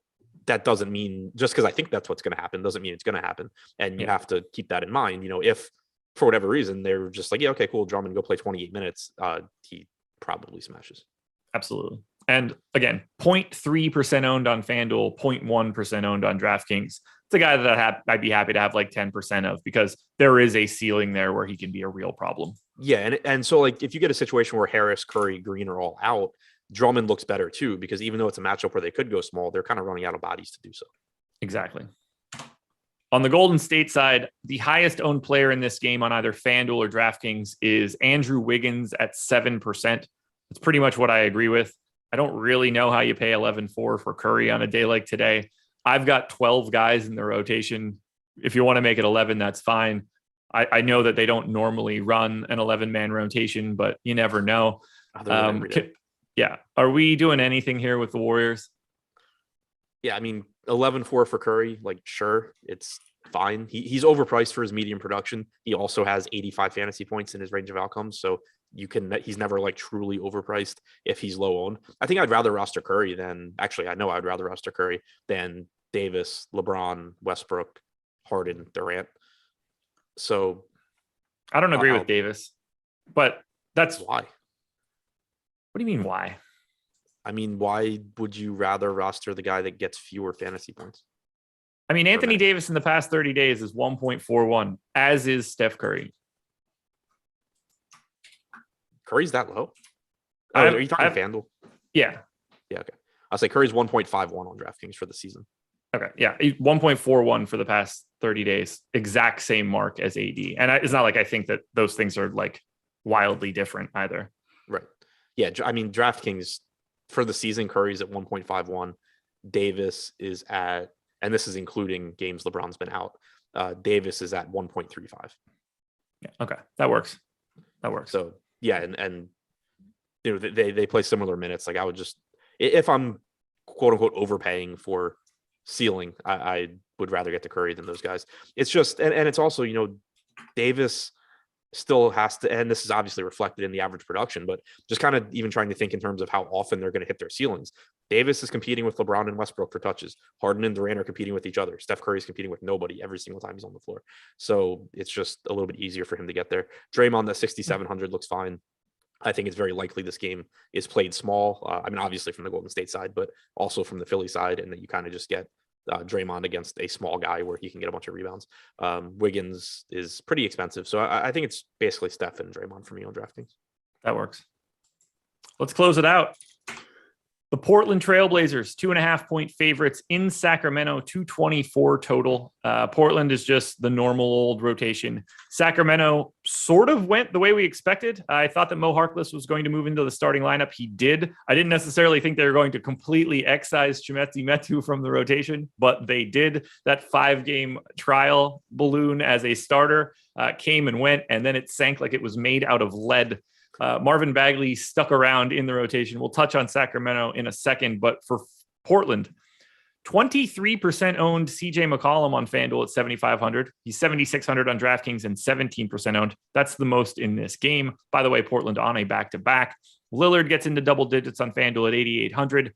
that doesn't mean, just because I think that's what's going to happen, doesn't mean it's going to happen. And you have to keep that in mind. If for whatever reason they're just like, yeah, okay, cool, Drummond, go play 28 minutes, he probably smashes. Absolutely. And again, 0.3% owned on FanDuel, 0.1% owned on DraftKings. It's a guy that I'd be happy to have like 10% of, because there is a ceiling there where he can be a real problem. Yeah. And so like if you get a situation where Harris, Curry, Green are all out, Drummond looks better too, because even though it's a matchup where they could go small, they're kind of running out of bodies to do so. Exactly. On the Golden State side, the highest owned player in this game on either FanDuel or DraftKings is Andrew Wiggins at 7%. That's pretty much what I agree with. I don't really know how you pay 11.4 for Curry on a day like today. I've got 12 guys in the rotation. If you want to make it 11, that's fine. I know that they don't normally run an 11-man rotation, but you never know. Yeah. Are we doing anything here with the Warriors? Yeah, I mean, 11.4 for Curry, like, sure, it's fine. He's overpriced for his medium production. He also has 85 fantasy points in his range of outcomes, so he's never like truly overpriced if he's low owned. I think I'd rather roster Curry than I know I'd rather roster Curry than Davis, LeBron, Westbrook, Harden, Durant. So I don't agree with Davis, but that's why. What do you mean why? I mean, why would you rather roster the guy that gets fewer fantasy points? I mean, Anthony Davis in the past 30 days is 1.41, as is Steph Curry. Curry's that low? Are you talking FanDuel? Yeah. Yeah, okay. I'll say Curry's 1.51 on DraftKings for the season. Okay, yeah. 1.41 for the past 30 days. Exact same mark as AD. And it's not like I think that those things are like wildly different either. Right. Yeah, I mean, DraftKings for the season, Curry's at 1.51. Davis is at, and this is including games LeBron's been out, Davis is at 1.35. Yeah, okay. That works. So, yeah, and they play similar minutes. Like I would just, if I'm quote unquote overpaying for ceiling, I would rather get to Curry than those guys. It's just, and it's also, Davis still has to, and this is obviously reflected in the average production, but just kind of even trying to think in terms of how often they're going to hit their ceilings. Davis is competing with LeBron and Westbrook for touches. Harden and Durant are competing with each other. Steph Curry is competing with nobody every single time he's on the floor. So it's just a little bit easier for him to get there. Draymond at 6,700 looks fine. I think it's very likely this game is played small. I mean, obviously from the Golden State side, but also from the Philly side, and that you kind of just get Draymond against a small guy where he can get a bunch of rebounds. Wiggins is pretty expensive. So I think it's basically Steph and Draymond for me on DraftKings. That works. Let's close it out. The Portland Trailblazers, 2.5-point favorites in Sacramento, 224 total. Portland is just the normal old rotation. Sacramento sort of went the way we expected. I thought that Mo Harkless was going to move into the starting lineup. He did. I didn't necessarily think they were going to completely excise Chimezie Metu from the rotation, but they did. That 5-game trial balloon as a starter came and went, and then it sank like it was made out of lead. Marvin Bagley stuck around in the rotation. We'll touch on Sacramento in a second, but for Portland, 23% owned CJ McCollum on FanDuel at 7,500. He's 7,600 on DraftKings and 17% owned. That's the most in this game. By the way, Portland on a back-to-back. Lillard gets into double digits on FanDuel at 8,800.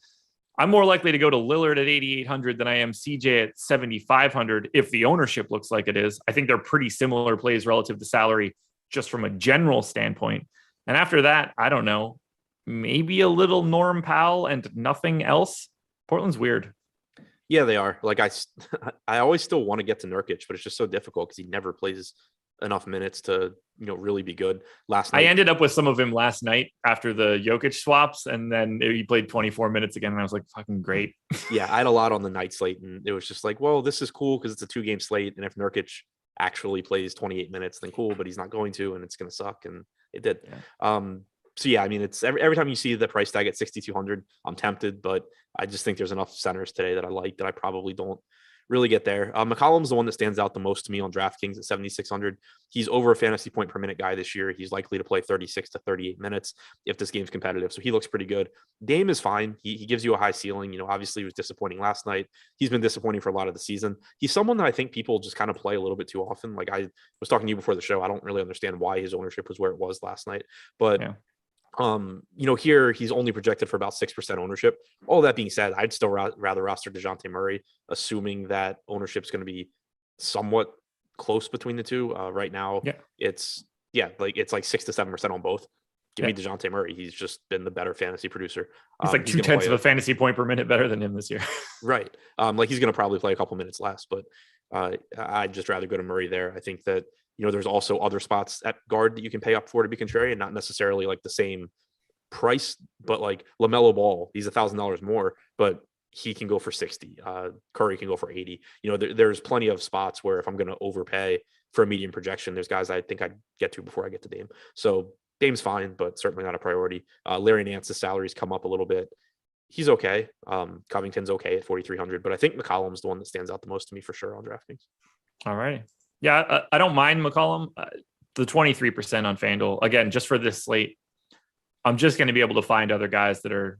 I'm more likely to go to Lillard at 8,800 than I am CJ at 7,500 if the ownership looks like it is. I think they're pretty similar plays relative to salary just from a general standpoint. And after that, I don't know, maybe a little Norm Powell and nothing else. Portland's weird. Yeah, they are. Like I always still want to get to Nurkic, but it's just so difficult because he never plays enough minutes to, really be good. Last I night, ended up with some of him last night after the Jokic swaps, and then he played 24 minutes again, and I was like, fucking great. yeah, I had a lot on the night slate, and it was just like, well, this is cool because it's a 2-game slate, and if Nurkic actually plays 28 minutes, then cool, but he's not going to, and it's going to suck, and it did. Yeah. So yeah, I mean, it's every time you see the price tag at 6,200, I'm tempted, but I just think there's enough centers today that I like that I probably don't really get there. McCollum's the one that stands out the most to me on DraftKings at 7,600. He's over a fantasy point per minute guy this year. He's likely to play 36 to 38 minutes if this game's competitive. So he looks pretty good. Dame is fine. He gives you a high ceiling. Obviously he was disappointing last night. He's been disappointing for a lot of the season. He's someone that I think people just kind of play a little bit too often. Like I was talking to you before the show. I don't really understand why his ownership was where it was last night, but Yeah. Here he's only projected for about 6% ownership. All that being said, I'd still rather roster DeJounte Murray, assuming that ownership's going to be somewhat close between the two. Right now, it's like 6 to 7% on both. Give me DeJounte Murray. He's just been the better fantasy producer. He's like 2/10 of a fantasy point per minute better than him this year. Right. Like he's going to probably play a couple minutes less, but I'd just rather go to Murray there. I think that there's also other spots at guard that you can pay up for to be contrarian, not necessarily like the same price, but like LaMelo Ball, he's $1,000 more, but he can go for 60. Curry can go for 80. There's plenty of spots where if I'm going to overpay for a medium projection, there's guys I think I'd get to before I get to Dame. So Dame's fine, but certainly not a priority. Larry Nance's salaries come up a little bit. He's okay. Covington's okay at 4,300, but I think McCollum's the one that stands out the most to me for sure on DraftKings. All right. Yeah, I don't mind McCollum. The 23% on FanDuel, again, just for this slate, I'm just going to be able to find other guys that are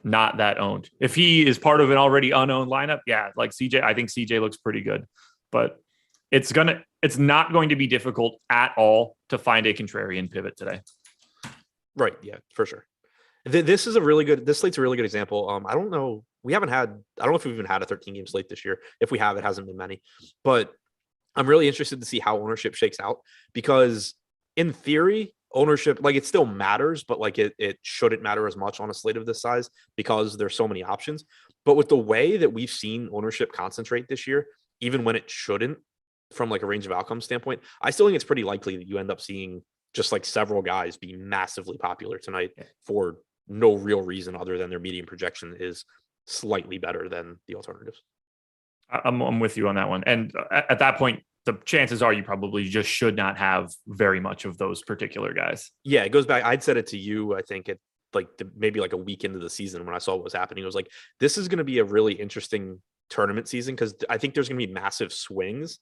not that owned. If he is part of an already unowned lineup, like CJ, I think CJ looks pretty good, but it's not going to be difficult at all to find a contrarian pivot today. Right. Yeah, for sure. This slate's a really good example. I don't know if we've even had a 13-game slate this year. If we have, it hasn't been many, but I'm really interested to see how ownership shakes out, because in theory, ownership, like it still matters, but like it shouldn't matter as much on a slate of this size because there's so many options. But with the way that we've seen ownership concentrate this year, even when it shouldn't, from like a range of outcomes standpoint, I still think it's pretty likely that you end up seeing just like several guys be massively popular tonight for no real reason other than their median projection is slightly better than the alternatives. I'm with you on that one. And at that point, the chances are you probably just should not have very much of those particular guys. Yeah, it goes back. I'd said it to you, I think at maybe like a week into the season when I saw what was happening. It was like, this is going to be a really interesting tournament season because I think there's going to be massive swings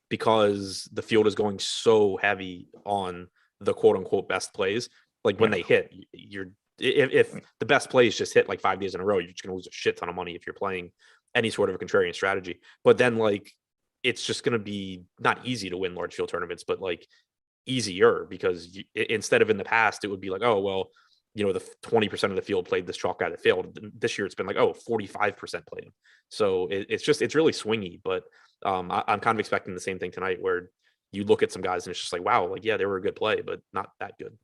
because the field is going so heavy on the quote unquote best plays. Like when they hit, if the best plays just hit like 5 days in a row, you're just going to lose a shit ton of money if you're playing any sort of a contrarian strategy. But then like it's just going to be not easy to win large field tournaments, but like easier because instead of in the past, it would be like, oh, well, the 20% of the field played this chalk guy that failed. This year, it's been like, 45% played him. So it's really swingy, but I'm kind of expecting the same thing tonight where you look at some guys and it's just like, wow, like, yeah, they were a good play, but not that good.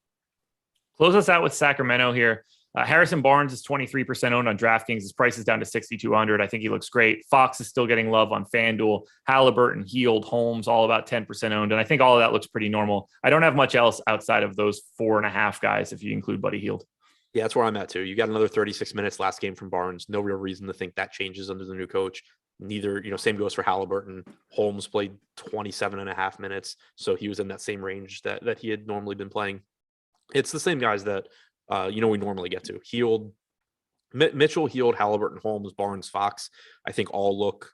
Close us out with Sacramento here. Harrison Barnes is 23% owned on DraftKings. His price is down to 6,200. I think he looks great. Fox is still getting love on FanDuel. Halliburton, Hield, Holmes, all about 10% owned. And I think all of that looks pretty normal. I don't have much else outside of those 4.5 guys if you include Buddy Hield. Yeah, that's where I'm at too. You got another 36 minutes last game from Barnes. No real reason to think that changes under the new coach. Neither, same goes for Halliburton. Holmes played 27.5 minutes. So he was in that same range that he had normally been playing. It's the same guys that, we normally get to. Hield, Mitchell, Hield, Halliburton, Holmes, Barnes, Fox, I think all look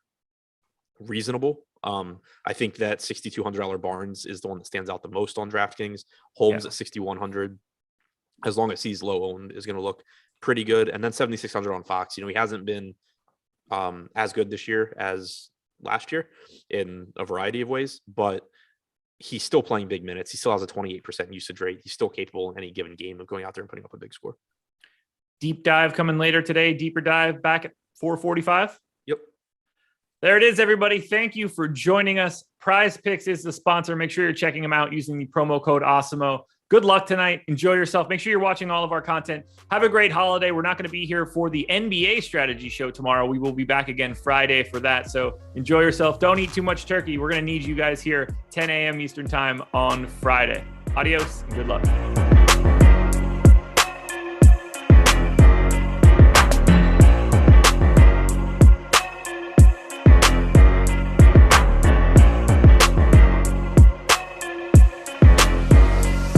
reasonable. I think that $6,200 Barnes is the one that stands out the most on DraftKings. Holmes at 6,100, as long as he's low owned, is going to look pretty good. And then 7,600 on Fox. He hasn't been as good this year as last year in a variety of ways, but he's still playing big minutes. He still has a 28% usage rate. He's still capable in any given game of going out there and putting up a big score. Deep dive coming later today. Deeper dive back at 4:45. Yep. There it is, everybody. Thank you for joining us. PrizePicks is the sponsor. Make sure you're checking them out using the promo code Awesemo. Good luck tonight. Enjoy yourself. Make sure you're watching all of our content. Have a great holiday. We're not going to be here for the NBA strategy show tomorrow. We will be back again Friday for that. So enjoy yourself. Don't eat too much turkey. We're going to need you guys here 10 a.m. Eastern time on Friday. Adios and good luck.